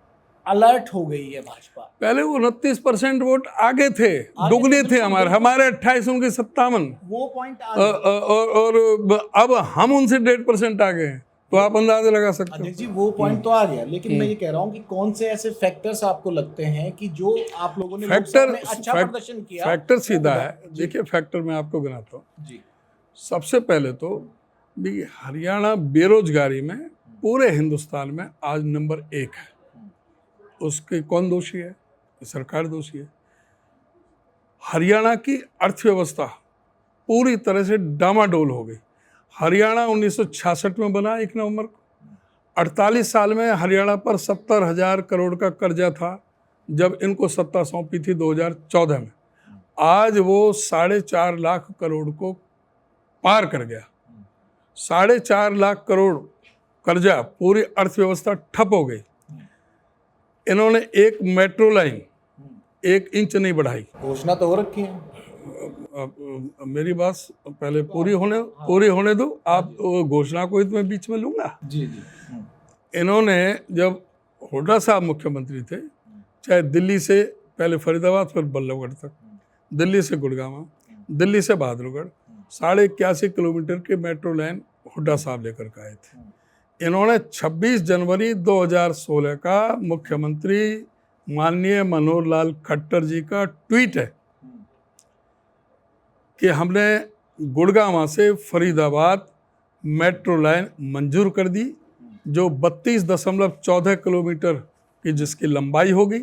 अलर्ट हो गई है भाजपा। पहले वो 29% वोट आगे थे, दुगने थे हमारे 28, उनके 57। वो पॉइंट और अब हम उनसे 1.5% आगे हैं, तो आप अंदाजा लगा सकते हो। अध्यक्ष जी, वो पॉइंट तो आ गया, लेकिन मैं ये कह रहा हूँ कि कौन से ऐसे फैक्टर्स आपको लगते हैं कि जो आप लोगों ने अच्छा प्रदर्शन किया? फैक्टर सीधा है, देखिए फैक्टर मैं आपको गिनाता हूँ जी। सबसे पहले तो भी हरियाणा बेरोजगारी में पूरे हिंदुस्तान में आज नंबर 1 है। उसके कौन दोषी है? सरकार दोषी है। हरियाणा की अर्थव्यवस्था पूरी तरह से डामाडोल हो गई। हरियाणा 1966 में बना 1 नवंबर को। 48 साल में हरियाणा पर 70,000 करोड़ का कर्जा था जब इनको सत्ता सौंपी थी 2014 में। आज वो 4.5 लाख करोड़ को पार कर गया। 4.5 लाख करोड़ कर्जा, पूरी अर्थव्यवस्था ठप हो गई। इन्होंने एक मेट्रो लाइन 1 इंच नहीं बढ़ाई। घोषणा तो हो रखी है। मेरी बात पहले पूरी होने दो। आप घोषणा को मैं बीच में लूंगा। जी जी। इन्होंने जब हुड्डा साहब मुख्यमंत्री थे, चाहे दिल्ली से पहले फरीदाबाद फिर बल्लभगढ़ तक, दिल्ली से गुड़गांव, दिल्ली से बहादुरगढ़, 81.5 किलोमीटर के मेट्रो लाइन हुड्डा साहब लेकर के आए थे। इन्होंने 26 जनवरी 2016 का मुख्यमंत्री माननीय मनोहर लाल खट्टर जी का ट्वीट है कि हमने गुड़गांव से फरीदाबाद मेट्रो लाइन मंजूर कर दी, जो 32.14 किलोमीटर की जिसकी लंबाई होगी,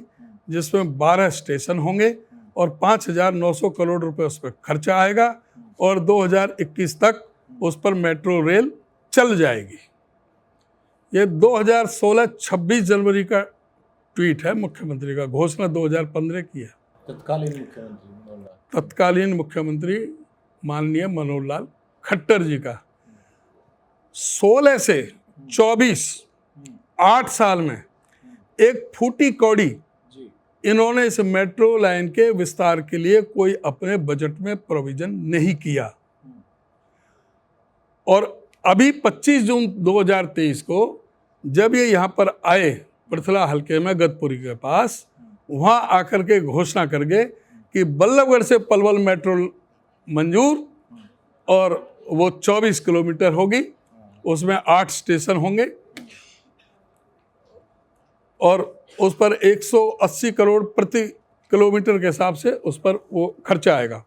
जिसमें 12 स्टेशन होंगे और 5,900 करोड़ रुपए उस पर खर्चा आएगा, और 2021 तक उस पर मेट्रो रेल चल जाएगी। ये 2016 जनवरी का ट्वीट है मुख्यमंत्री का। घोषणा 2015 की है। तत्कालीन मुख्यमंत्री माननीय मनोहर लाल खट्टर जी का। 16 से 24 8 साल में एक फूटी कौड़ी इन्होंने इस मेट्रो लाइन के विस्तार के लिए कोई अपने बजट में प्रोविजन नहीं किया। और अभी 25 जून 2023 को जब ये यहाँ पर आए पृथला हलके में गतपुरी के पास, वहाँ आकर के घोषणा कर गए कि बल्लभगढ़ से पलवल मेट्रो मंजूर और वो 24 किलोमीटर होगी, उसमें 8 स्टेशन होंगे और उस पर 180 करोड़ प्रति किलोमीटर के हिसाब से उस पर वो खर्चा आएगा।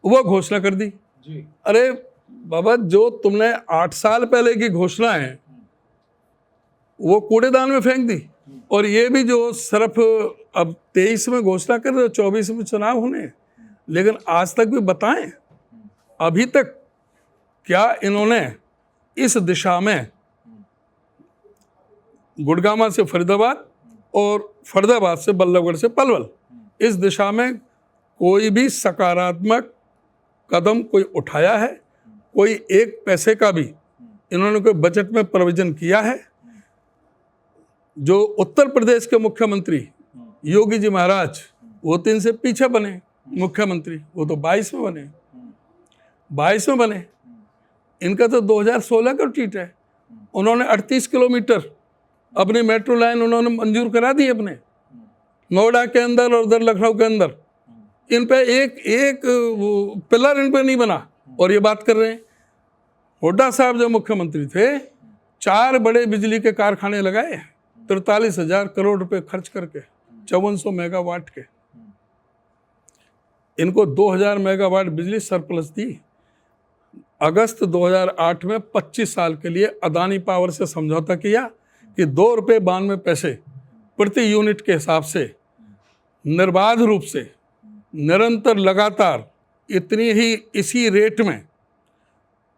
वो घोषणा कर दी जी। अरे बाबा, जो तुमने 8 साल पहले की घोषणा है वो कूड़ेदान में फेंक दी। और ये भी जो सिर्फ अब 23 में घोषणा कर रहे हो, 24 में चुनाव होने, लेकिन आज तक भी बताएं अभी तक क्या इन्होंने इस दिशा में गुड़गामा से फरीदाबाद और फरीदाबाद से बल्लभगढ़ से पलवल, इस दिशा में कोई भी सकारात्मक कदम कोई उठाया है? कोई एक पैसे का भी इन्होंने कोई बजट में प्रोविजन किया है? जो उत्तर प्रदेश के मुख्यमंत्री योगी जी महाराज, वो 3 से पीछे बने मुख्यमंत्री, वो तो 22 में बने, 22 में बने। इनका तो 2016 का ट्वीट है, उन्होंने 38 किलोमीटर अपनी मेट्रो लाइन उन्होंने मंजूर करा दी अपने नोएडा के अंदर और उधर लखनऊ के अंदर। इन पे एक पिलर इन पे नहीं बना और ये बात कर रहे हैं। हुड्डा साहब जो मुख्यमंत्री थे, 4 बड़े बिजली के कारखाने लगाए 43,000 करोड़ रुपए खर्च करके, 5400 मेगावाट के। इनको 2000 मेगावाट बिजली सरप्लस दी। अगस्त 2008 में 25 साल के लिए अदानी पावर से समझौता किया कि 2 रुपये 92 पैसे प्रति यूनिट के हिसाब से निर्बाध रूप से निरंतर लगातार इतनी ही इसी रेट में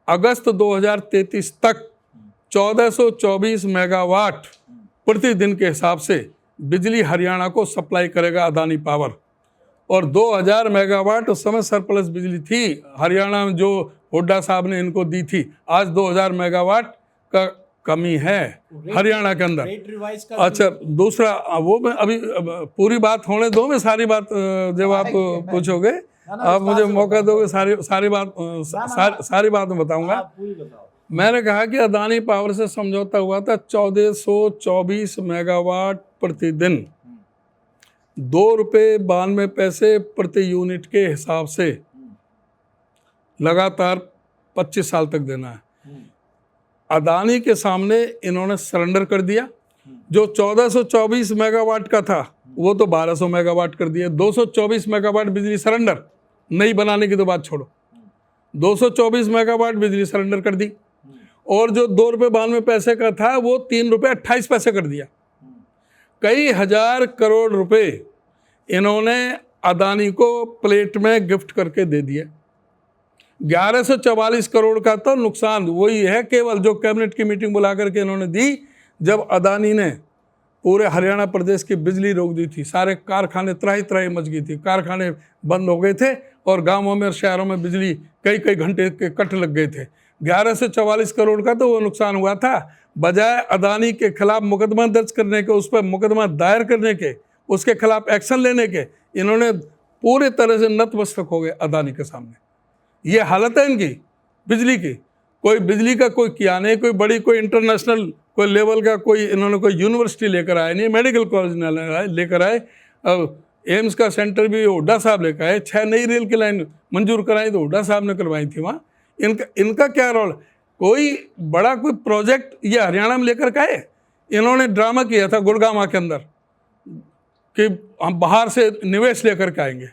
अगस्त 2033 तक 1424 मेगावाट प्रतिदिन के हिसाब से बिजली हरियाणा को सप्लाई करेगा अदानी पावर। और 2000 मेगावाट उस समय सरप्लस बिजली थी हरियाणा में जो हुड्डा साहब ने इनको दी थी। आज 2000 मेगावाट का कमी है हरियाणा के अंदर। अच्छा, दूसरा वो मैं अभी पूरी बात होने दो, मैं सारी बात जब आप पूछोगे आप मुझे मौका दोगे सारी बात मैं बताऊंगा। मैंने कहा कि अदानी पावर से समझौता हुआ था 1424 मेगावाट प्रतिदिन, 2 रुपये 92 पैसे प्रति यूनिट के हिसाब से लगातार 25 साल तक देना है। अदानी के सामने इन्होंने सरेंडर कर दिया। जो 1424 मेगावाट का था वो तो 1200 मेगावाट कर दिया। 224 मेगावाट बिजली सरेंडर, नहीं बनाने की तो बात छोड़ो, 224 मेगावाट बिजली सरेंडर कर दी। और जो 2 रुपये 92 पैसे का था वो 3 रुपये 28 पैसे कर दिया। कई हजार करोड़ रुपए इन्होंने अदानी को प्लेट में गिफ्ट करके दे दिए। 1144 करोड़ का तो नुकसान वही है केवल जो कैबिनेट की मीटिंग बुला करके इन्होंने दी जब अदानी ने पूरे हरियाणा प्रदेश की बिजली रोक दी थी। सारे कारखाने त्राही त्राही मच गई थी, कारखाने बंद हो गए थे और गांवों में और शहरों में बिजली कई घंटे के कट लग गए थे। 1144 करोड़ का तो वो नुकसान हुआ था। बजाय अदानी के खिलाफ मुकदमा दर्ज करने के, उस पर मुकदमा दायर करने के, उसके खिलाफ एक्शन लेने के, इन्होंने पूरे तरह से नतमस्तक हो गए अदानी के सामने। ये हालत है इनकी बिजली की। कोई बिजली का कोई किया नहीं, कोई बड़ी कोई इंटरनेशनल कोई लेवल का कोई इन्होंने कोई यूनिवर्सिटी लेकर आए नहीं, मेडिकल कॉलेज लेकर आए। अब एम्स का सेंटर भी हुड्डा साहब लेकर आए। 6 नई रेल की लाइन मंजूर कराई तो हुड्डा साहब ने करवाई थी वहाँ। इनका क्या रोल? कोई बड़ा कोई प्रोजेक्ट ये हरियाणा में लेकर के आए। इन्होंने ड्रामा किया था गुड़गामा के अंदर कि हम बाहर से निवेश लेकर के आएंगे,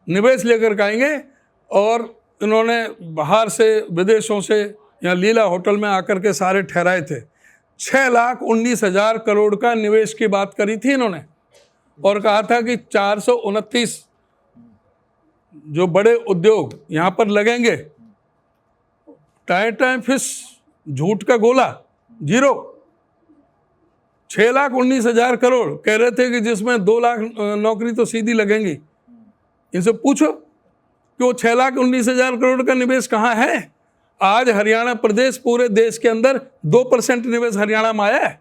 निवेश लेकर के आएंगे। और इन्होंने बाहर से विदेशों से यहाँ लीला होटल में आकर के सारे ठहराए थे। 6,19,000 करोड़ का निवेश की बात करी थी इन्होंने और कहा था कि 429 जो बड़े उद्योग यहाँ पर लगेंगे। टाइम फिश झूठ का गोला, जीरो। 6,19,000 करोड़ कह रहे थे कि जिसमें 2 लाख नौकरी तो सीधी लगेंगी। इनसे पूछो कि वो 6,19,000 करोड़ का निवेश कहाँ है। आज हरियाणा प्रदेश पूरे देश के अंदर 2% निवेश हरियाणा में आया है।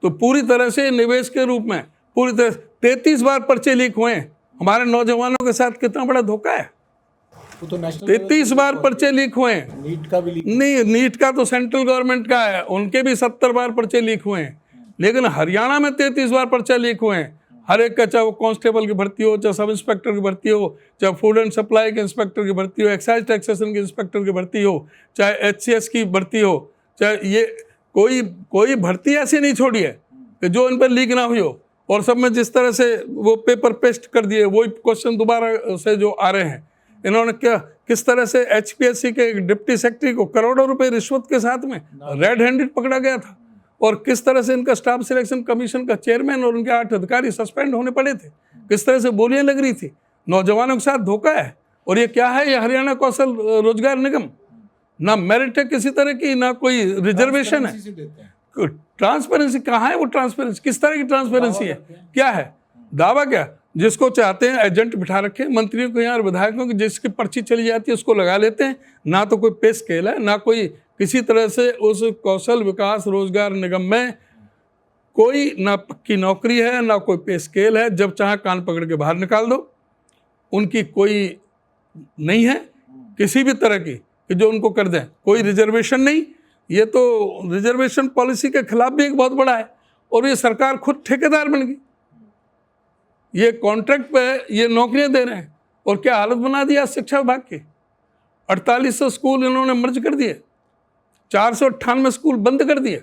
तो पूरी तरह से निवेश के रूप में पूरी तरह 33 बार पर्चे लीक हुए। हमारे नौजवानों के साथ कितना बड़ा धोखा है। वो तो नेशनल 33 बार पर्चे लीक हुए हैं। नीट का भी लीक नहीं, नीट का तो सेंट्रल गवर्नमेंट का है, उनके भी 70 बार पर्चे लीक हुए हैं, लेकिन हरियाणा में 33 बार पर्चे लीक हुए हैं। हर एक का, चाहे वो कांस्टेबल की भर्ती हो, चाहे सब इंस्पेक्टर की भर्ती हो, चाहे फूड एंड सप्लाई के इंस्पेक्टर की भर्ती हो, एक्साइज टैक्सेशन के इंस्पेक्टर की भर्ती हो, चाहे HCS की भर्ती हो, चाहे ये कोई भर्ती ऐसी नहीं छोड़ी है कि जो इन पर लीक ना हुई हो। और सब में जिस तरह से वो पेपर पेस्ट कर दिए, वही क्वेश्चन दोबारा से जो आ रहे हैं, इन्होंने किस तरह से HPSC के डिप्टी सेक्रेटरी को करोड़ों रुपए रिश्वत के साथ में रेड हैंडेड पकड़ा गया था, और किस तरह से इनका स्टाफ सिलेक्शन कमीशन का चेयरमैन और उनके 8 अधिकारी सस्पेंड होने पड़े थे, किस तरह से बोलियां लग रही थी। नौजवानों के साथ धोखा है। और ये क्या है, ये हरियाणा कौशल रोजगार निगम, ना मेरिट है किसी तरह की, ना कोई रिजर्वेशन है। ट्रांसपेरेंसी कहाँ है? वो ट्रांसपेरेंसी किस तरह की ट्रांसपेरेंसी है? क्या है दावा? क्या जिसको चाहते हैं एजेंट बिठा रखे, मंत्रियों को यहाँ और विधायकों की जिसकी पर्ची चली जाती है उसको लगा लेते हैं। ना तो कोई पे स्केल है, ना कोई किसी तरह से उस कौशल विकास रोजगार निगम में कोई ना पक्की नौकरी है, ना कोई पे स्केल है। जब चाहे कान पकड़ के बाहर निकाल दो। उनकी कोई नहीं है किसी भी तरह की कि जो उनको कर दें। कोई रिजर्वेशन नहीं। ये तो रिजर्वेशन पॉलिसी के खिलाफ भी एक बहुत बड़ा है। और ये सरकार खुद ठेकेदार बन गई। ये कॉन्ट्रैक्ट पे ये नौकरियां दे रहे हैं। और क्या हालत बना दिया शिक्षा विभाग की। 4800 स्कूल इन्होंने मर्ज कर दिए, 498 स्कूल बंद कर दिए।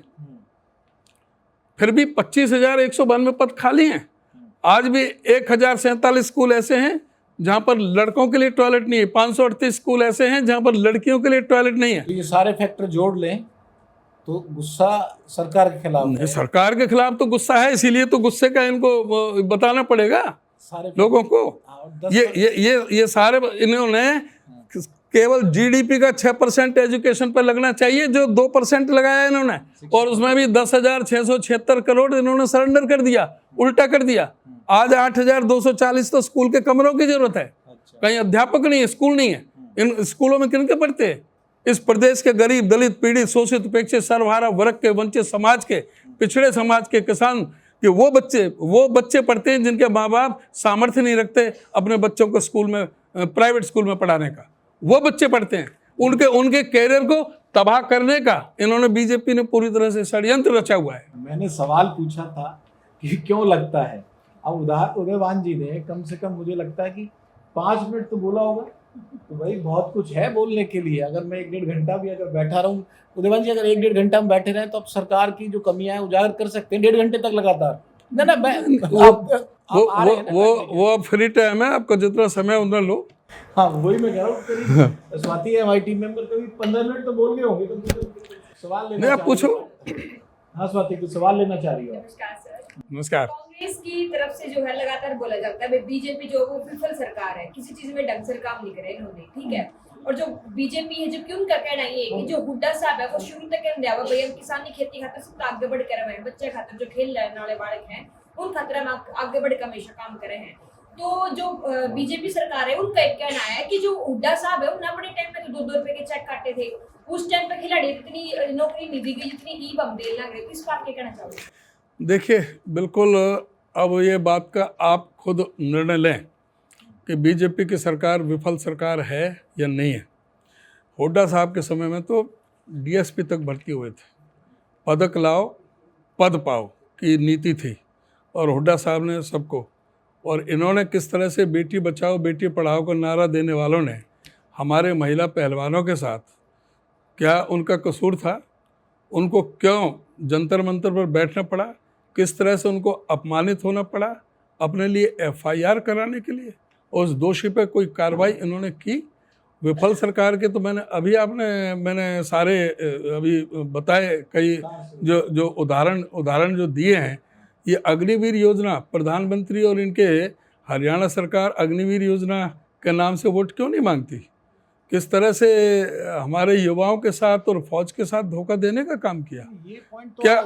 फिर भी 25,192 पद खाली हैं। आज भी 1047 स्कूल ऐसे हैं जहां पर लड़कों के लिए टॉयलेट नहीं है। 538 स्कूल ऐसे हैं जहां पर लड़कियों के लिए टॉयलेट नहीं है। तो ये सारे फैक्टर जोड़ लें तो गुस्सा सरकार के खिलाफ है। सरकार के खिलाफ तो गुस्सा है, इसीलिए तो गुस्से का इनको बताना पड़ेगा सारे लोगों को। ये सारे इन्होंने केवल GDP का 6% एजुकेशन पर लगना चाहिए, जो 2% लगाया इन्होंने, और उसमें भी 10,676 करोड़ इन्होंने सरेंडर कर दिया, उल्टा कर दिया। आज 8,240 तो स्कूल के कमरों की जरूरत है। कहीं अध्यापक नहीं है, स्कूल नहीं है। इन स्कूलों में किनके पढ़ते हैं? इस प्रदेश के गरीब, दलित, पीड़ित, शोषित, उपेक्षित, सर्वहारा वर्ग के, वंचित समाज के, पिछड़े समाज के, किसान के वो बच्चे पढ़ते हैं जिनके माँ बाप सामर्थ्य नहीं रखते अपने बच्चों को स्कूल में, प्राइवेट स्कूल में पढ़ाने का। वो बच्चे पढ़ते हैं। उनके कैरियर को तबाह करने का इन्होंने, बीजेपी ने पूरी तरह से षड्यंत्र रचा हुआ है। मैंने सवाल पूछा था कि क्यों लगता है। अब उदयवान जी ने कम से कम मुझे लगता है कि 5 मिनट तो बोला होगा। तो भाई बहुत कुछ है बोलने के लिए। अगर मैं 1-1.5 घंटा भी अगर बैठा रहूँ, उदयवान जी अगर 1-1.5 घंटा हम बैठे रहे तो अब सरकार की जो कमियां हैं उजागर कर सकते हैं 1.5 घंटे तक लगातार। वो अब फ्री टाइम है, आपका जितना समय उतना लो। हाँ वही मैं कह रहा हूँ। करीब स्वाति है हमारी टीम मेंबर, कभी 15 मिनट तो बोल गए होंगे। तो सवाल लेना, आप पूछो। हाँ स्वाति कुछ सवाल लेना चाह रही हो? नमस्कार सर। नमस्कार। कांग्रेस की तरफ से जो है लगातार बोला जाता है बीजेपी जो वो विफल सरकार है, किसी चीज में ढंग से काम नहीं करे इन्होंने, ठीक है। और जो बीजेपी है, जबकि उनका कहना ये है कि जो हुड्डा साहब है वो शुरू तक कहते हैं भाई हम किसानी खेती खातर सब आगे बढ़ कर रहे हैं, बच्चे खातर जो खेल रहे वाले बालक हैं उन खातर हम आगे बढ़ कर हमेशा काम करे हैं। तो जो बीजेपी सरकार है उनका एक कहना है कि जो हुड्डा साहब है उन्होंने अपने टाइम में तो 2-2 रुपए के चेक काटे थे, उस टाइम पे खिलाड़ी इतनी नौकरी नहीं दी गई जितनी की हम देने लग रहे। इस बात के कहना चाहोगे? देखिए बिल्कुल, अब ये बात का आप खुद निर्णय लें कि बीजेपी की सरकार विफल सरकार है या नहीं है। हुड्डा साहब के समय में तो DSP तक भर्ती हुए थे। पदक लाओ पद पाओ की नीति थी, और हुड्डा साहब ने सबको, और इन्होंने किस तरह से बेटी बचाओ बेटी पढ़ाओ का नारा देने वालों ने हमारे महिला पहलवानों के साथ, क्या उनका कसूर था? उनको क्यों जंतर मंतर पर बैठना पड़ा? किस तरह से उनको अपमानित होना पड़ा अपने लिए FIR कराने के लिए? और उस दोषी पर कोई कार्रवाई इन्होंने की? विफल सरकार के तो मैंने सारे अभी बताए कई जो उदाहरण जो दिए हैं। ये अग्निवीर योजना, प्रधानमंत्री और इनके हरियाणा सरकार अग्निवीर योजना के नाम से वोट क्यों नहीं मांगती? किस तरह से हमारे युवाओं के साथ और फौज के साथ धोखा देने का काम किया। ये पॉइंट तो क्या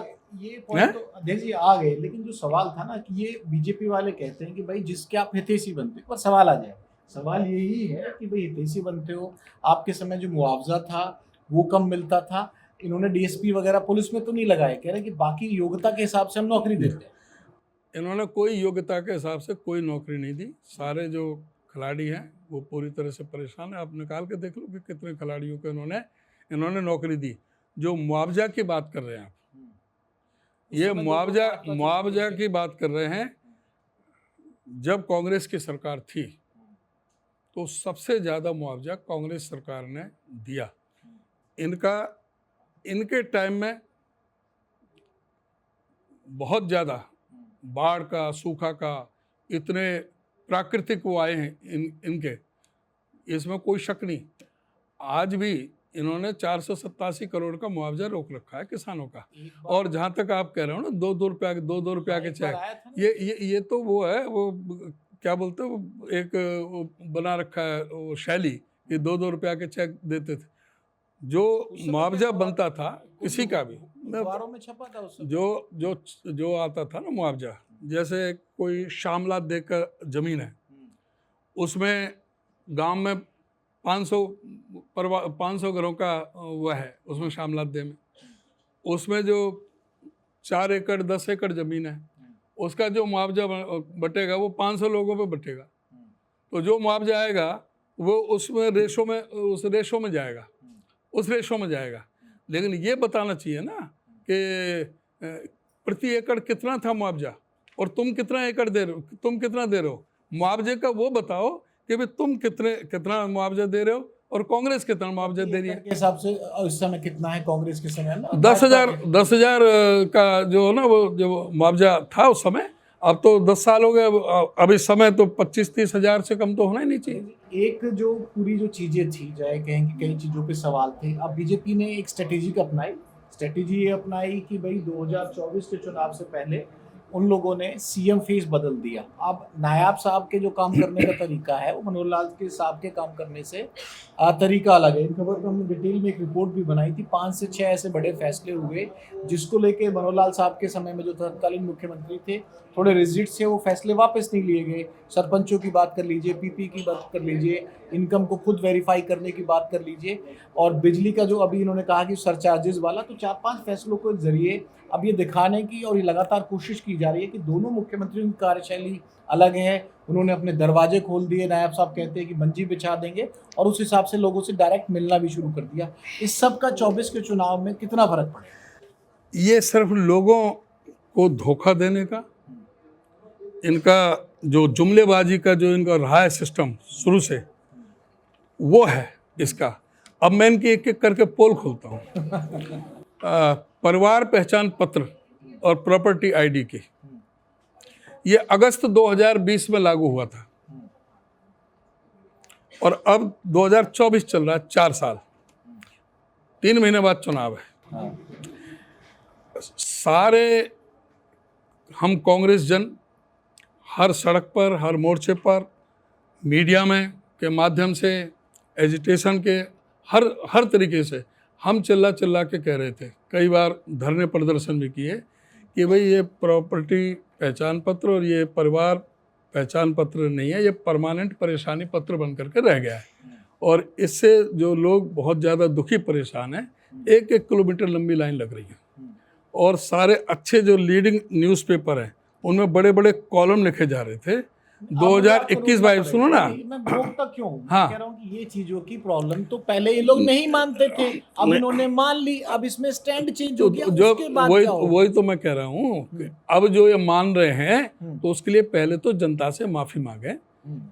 तो अध्यक्ष जी आ गए, लेकिन जो सवाल था ना कि ये बीजेपी वाले कहते हैं कि भाई जिसके आप हितैषी बनते हो, पर सवाल आ जाए, सवाल यही है कि भाई हितैषी बनते हो, आपके समय जो मुआवजा था वो कम मिलता था, इन्होंने DSP वगैरह पुलिस में तो नहीं लगाए, कह रहे कि बाकी योग्यता के हिसाब से हम नौकरी देते हैं। इन्होंने कोई योग्यता के हिसाब से कोई नौकरी नहीं दी। सारे जो खिलाड़ी हैं वो पूरी तरह से परेशान है। आप निकाल के देख लो कि कितने खिलाड़ियों को इन्होंने नौकरी दी। जो मुआवजा की बात कर रहे हैं आप, ये मुआवजा की बात कर रहे हैं। जब कांग्रेस की सरकार थी तो सबसे ज़्यादा मुआवजा कांग्रेस सरकार ने दिया। इनके टाइम में बहुत ज़्यादा बाढ़ का, सूखा का, इतने प्राकृतिक वो आए हैं इनके, इसमें कोई शक नहीं। आज भी इन्होंने 487 करोड़ का मुआवजा रोक रखा है किसानों का। और जहाँ तक आप कह रहे हो ना 2-2 रुपया के चेक, ये तो वो है, वो क्या बोलते हैं, वो एक वो बना रखा है वो शैली, ये 2-2 रुपया के चेक देते थे। जो मुआवजा बनता था किसी का भी, में छपा था उस जो आता था ना मुआवजा, जैसे कोई शामला देकर जमीन है, उसमें गांव में 500 घरों का वह है, उसमें शामलात दे में, उसमें जो 4 एकड़ 10 एकड़ ज़मीन है, उसका जो मुआवजा बटेगा वो 500 लोगों पे बटेगा। तो जो मुआवजा आएगा वो उसमें उस रेशो में जाएगा। लेकिन ये बताना चाहिए ना कि प्रति एकड़ कितना था मुआवजा और तुम कितना एकड़ दे रहे हो, तुम कितना दे रहे हो। मुआवजे का वो बताओ कि भाई तुम कितना मुआवजा दे रहे हो और कांग्रेस कितना मुआवजा दे रही है। के हिसाब से इस समय कितना है कांग्रेस के समय ना? 10,000 का जो ना वो जो मुआवजा था उस समय, अब तो 10 साल हो गए, अब इस समय तो 25-30 हज़ार से कम तो होना ही नहीं चाहिए। एक जो पूरी जो चीजें थी, चाहे कहें कि कई चीजों पे सवाल थे, अब बीजेपी ने एक स्ट्रेटेजी ये अपनाई कि भाई 2024 के चुनाव से पहले उन लोगों ने सीएम फेस बदल दिया। अब नायाब साहब के जो काम करने का तरीका है वो मनोहर लाल के साहब के काम करने से तरीका अलग है। इन खबर पर हमने डिटेल में एक रिपोर्ट भी बनाई थी। 5 से 6 ऐसे बड़े फैसले हुए जिसको लेके मनोहर लाल साहब के समय में जो तत्कालीन मुख्यमंत्री थे थोड़े रिजिड से, वो फैसले वापस नहीं लिए गए। सरपंचों की बात कर लीजिए, पीपी की बात कर लीजिए, इनकम को खुद वेरीफाई करने की बात कर लीजिए, और बिजली का जो अभी इन्होंने कहा कि सरचार्जेस वाला, तो 4-5 फैसलों के जरिए अब ये दिखाने की और ये लगातार कोशिश की जा रही है कि दोनों मुख्यमंत्रियों की कार्यशैली अलग है। उन्होंने अपने दरवाजे खोल दिए, नायब साहब कहते हैं कि मंजी बिछा देंगे, और उस हिसाब से लोगों से डायरेक्ट मिलना भी शुरू कर दिया। इस सब का 24 के चुनाव में कितना फर्क पड़ा? ये सिर्फ लोगों को धोखा देने का, इनका जो जुमलेबाजी का जो इनका रहा है सिस्टम शुरू से, वो है इसका। अब मैं इनकी एक एक करके पोल खोलता हूँ। परिवार पहचान पत्र और प्रॉपर्टी आईडी की, ये अगस्त 2020 में लागू हुआ था और अब 2024 चल रहा है, 4 साल, 3 महीने बाद चुनाव है। सारे हम कांग्रेस जन हर सड़क पर, हर मोर्चे पर, मीडिया में के माध्यम से, एजिटेशन के हर तरीके से हम चिल्ला के कह रहे थे, कई बार धरने प्रदर्शन भी किए कि भाई ये प्रॉपर्टी पहचान पत्र और ये परिवार पहचान पत्र नहीं है, ये परमानेंट परेशानी पत्र बन करके रह गया है और इससे जो लोग बहुत ज़्यादा दुखी परेशान हैं। 1-1 किलोमीटर लंबी लाइन लग रही है और सारे अच्छे जो लीडिंग न्यूज़पेपर हैं उनमें बड़े बड़े कॉलम लिखे जा रहे थे। 2021-22 सुनो ना, मैं बोलता क्यों? हाँ, कह रहा हूँ कि ये चीजों की प्रॉब्लम तो पहले ये लोग नहीं मानते थे, अब इन्होंने मान ली, अब इसमें स्टैंड चेंज हो गया, उसके बाद क्या होगा? वही तो मैं कह रहा हूँ, अब जो ये मान रहे हैं तो उसके लिए पहले तो जनता से माफी मांगे।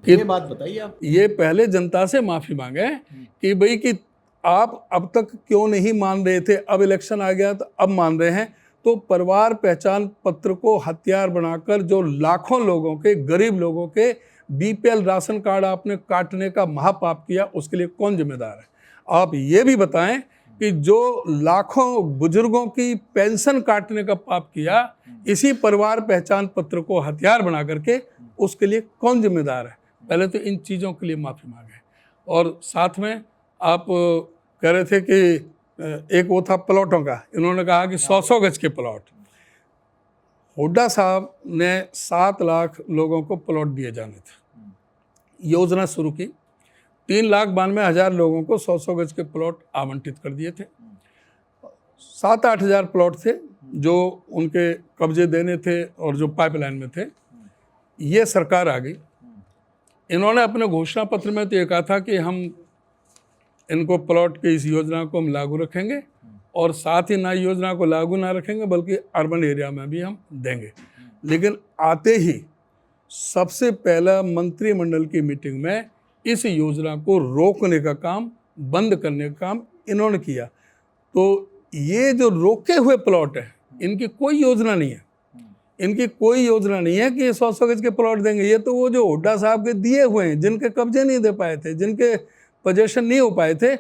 ये बात बताइए आप। ये पहले जनता से माफी मांगे कि भाई कि आप अब तक क्यों नहीं मान रहे थे, अब इलेक्शन आ गया तो अब मान रहे हैं। तो परिवार पहचान पत्र को हथियार बनाकर जो लाखों लोगों के, गरीब लोगों के बीपीएल राशन कार्ड आपने काटने का महापाप किया, उसके लिए कौन जिम्मेदार है? आप ये भी बताएं कि जो लाखों बुजुर्गों की पेंशन काटने का पाप किया, इसी परिवार पहचान पत्र को हथियार बना करके, उसके लिए कौन जिम्मेदार है? पहले तो इन चीज़ों के लिए माफ़ी मांगे। और साथ में आप कह रहे थे कि एक वो था प्लॉटों का, इन्होंने कहा कि 100-100 गज के प्लॉट। हुड्डा साहब ने 7 लाख लोगों को प्लॉट दिए जाने थे, योजना शुरू की, 3,92,000 लोगों को 100-100 गज के प्लॉट आवंटित कर दिए थे। 7-8 हज़ार प्लॉट थे जो उनके कब्जे देने थे और जो पाइपलाइन में थे। ये सरकार आ गई, इन्होंने अपने घोषणा पत्र में तो ये कहा था कि हम इनको प्लॉट की इस योजना को हम लागू रखेंगे और साथ ही ना योजना को लागू ना रखेंगे बल्कि अर्बन एरिया में भी हम देंगे। लेकिन आते ही सबसे पहला मंत्रिमंडल की मीटिंग में इस योजना को रोकने का काम, बंद करने का काम इन्होंने किया। तो ये जो रोके हुए प्लॉट है, इनकी कोई योजना नहीं है, इनकी कोई योजना नहीं है कि ये 100 गज के प्लॉट देंगे। ये तो वो जो हुड्डा साहब के दिए हुए हैं, जिनके कब्जे नहीं दे पाए थे, जिनके पोजेशन नहीं हो पाए थे,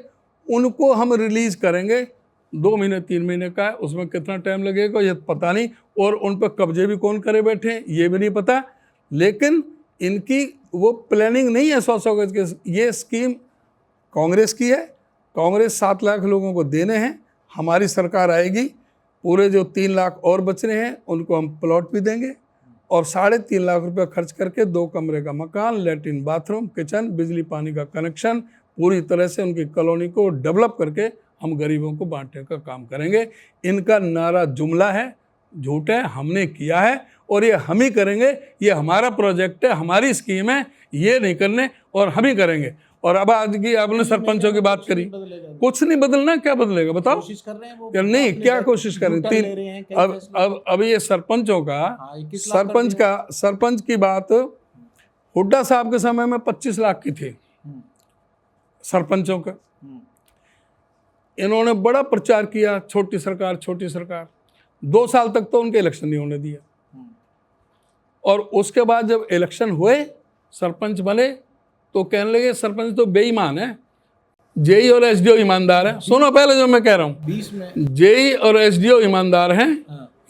उनको हम रिलीज करेंगे। 2 महीने 3 महीने का है, उसमें कितना टाइम लगेगा ये पता नहीं, और उन पर कब्जे भी कौन करे बैठे हैं ये भी नहीं पता। लेकिन इनकी वो प्लानिंग नहीं है 100 गज के। ये स्कीम कांग्रेस की है, कांग्रेस 7 लाख लोगों को देने हैं। हमारी सरकार आएगी, पूरे जो 3 लाख और बच रहे हैं उनको हम प्लॉट भी देंगे और 3.5 लाख रुपए खर्च करके 2 कमरे का मकान, लैट्रिन, बाथरूम, किचन, बिजली पानी का कनेक्शन, पूरी तरह से उनकी कॉलोनी को डेवलप करके हम गरीबों को बांटने का काम करेंगे। इनका नारा जुमला है, झूठ है, हमने किया है और ये हम ही करेंगे। ये हमारा प्रोजेक्ट है, हमारी स्कीम है, ये नहीं करने और हम ही करेंगे। और अब आज की आपने सरपंचों की बात करी, कुछ नहीं बदलना, क्या बदलेगा बताओ? कोशिश कर रहे हैं वो, क्या नहीं, क्या कोशिश कर रहे हैं? अब ये सरपंचों का, सरपंच की बात हुड्डा साहब के समय में 25 लाख की थी सरपंचों का। इन्होंने बड़ा प्रचार किया, छोटी सरकार, छोटी सरकार। 2 साल तक तो उनके इलेक्शन नहीं होने दिया और उसके बाद जब इलेक्शन हुए, सरपंच बने, तो कहने लगे सरपंच तो बेईमान है, जेई और एसडीओ ईमानदार है। सुनो पहले जो मैं कह रहा हूँ, 20 में जेई और एसडीओ ईमानदार हैं,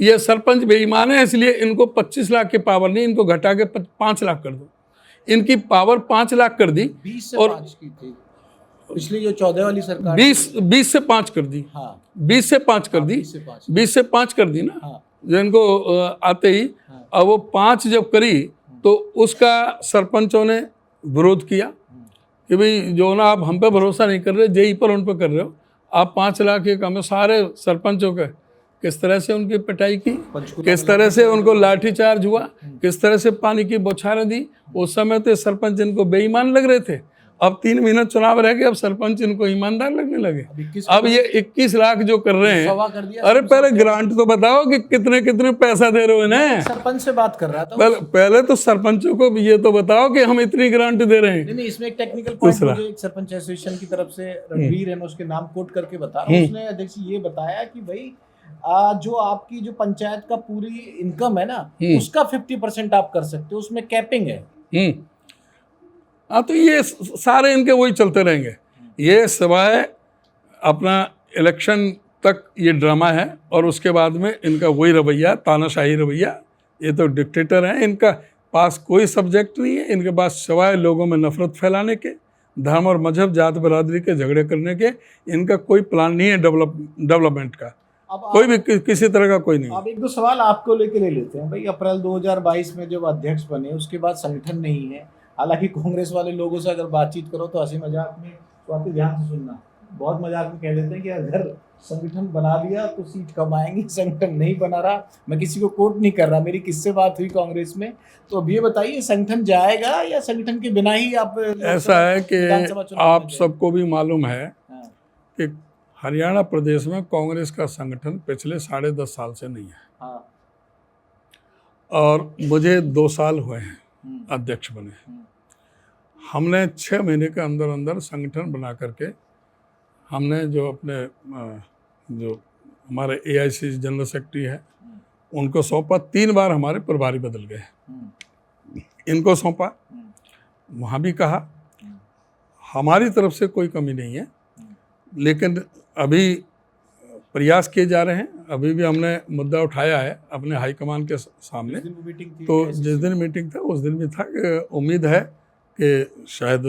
ये सरपंच बेईमान है, इसलिए इनको 25 लाख की पावर नहीं, इनको घटा के 5 लाख कर दो। इनकी पावर 5 लाख कर दी 20 से और 5 की थी पिछली जो 14 वाली सरकार, 20 से 5 कर दी। हाँ 20 से 5 कर दी, 20 से 5 कर दी ना। हाँ। जो इनको आते ही अब वो 5 जब करी तो उसका सरपंचों ने विरोध किया कि भाई जो ना आप हम पे भरोसा नहीं कर रहे, जेई पर उन पर कर रहे हो, आप 5 लाख एक हमें सारे सरपंचों के किस तरह से उनकी पिटाई की, किस तरह से उनको लाठीचार्ज हुआ, किस तरह से पानी की बौछारें दी। उस समय तो सरपंच इनको बेईमान लग रहे थे। अब 3 महीने चुनाव रह गए, अब सरपंच इनको ईमानदार लगने लगे। अब ये 21 लाख जो कर रहे हैं, अरे पहले ग्रांट तो बताओ कि कितने कितने पैसा दे रहे हो इन्हें। सरपंच से बात कर रहा था पहले तो सरपंचों को ये तो बताओ कि हम इतनी ग्रांट दे रहे हैं। नहीं, इसमें एक टेक्निकल पॉइंट मुझे एक सरपंच एसोसिएशन की तरफ से रणवीर है, मैं उसके नाम कोट करके बता रहा हूँ। उसने अध्यक्ष ये बताया कि भाई जो आपकी जो पंचायत का पूरी इनकम है ना, उसका 50% आप कर सकते हो, उसमें कैपिंग है। हाँ, तो ये सारे इनके वही चलते रहेंगे। ये सिवाय अपना इलेक्शन तक ये ड्रामा है और उसके बाद में इनका वही रवैया, तानाशाही रवैया। ये तो डिक्टेटर हैं, इनका पास कोई सब्जेक्ट नहीं है इनके पास सिवाय लोगों में नफरत फैलाने के, धर्म और मजहब, जात बरादरी के झगड़े करने के। इनका कोई प्लान नहीं है डेवलपमेंट का, कोई भी किसी तरह का कोई नहीं। अब 1-2 सवाल आपको लेके ले लेते हैं भाई। अप्रैल 2022 में जब अध्यक्ष बने, उसके बाद संगठन नहीं है। हालांकि कांग्रेस वाले लोगों से अगर बातचीत करो तो हंसी मजाक में, तो आपके ध्यान से सुनना, बहुत मजाक में कह देते हैं कि अगर संगठन बना लिया तो सीट कम आएंगी, संगठन नहीं बना रहा। मैं किसी को कोट नहीं कर रहा, मेरी किससे बात हुई कांग्रेस में। तो अब ये बताइए, संगठन जाएगा या संगठन के बिना ही आप? ऐसा है कि आप सबको भी मालूम है कि हरियाणा प्रदेश में कांग्रेस का संगठन पिछले 10.5 साल से नहीं है। और मुझे 2 साल हुए हैं अध्यक्ष बने। हमने 6 महीने के अंदर अंदर संगठन बना करके हमने जो अपने जो हमारे AIC जनरल सेक्रेटरी है उनको सौंपा। 3 बार हमारे प्रभारी बदल गए, इनको सौंपा, वहाँ भी कहा हमारी तरफ से कोई कमी नहीं है, लेकिन अभी प्रयास किए जा रहे हैं। अभी भी हमने मुद्दा उठाया है अपने हाईकमान के सामने। तो जिस दिन मीटिंग था उस दिन भी था कि उम्मीद है कि शायद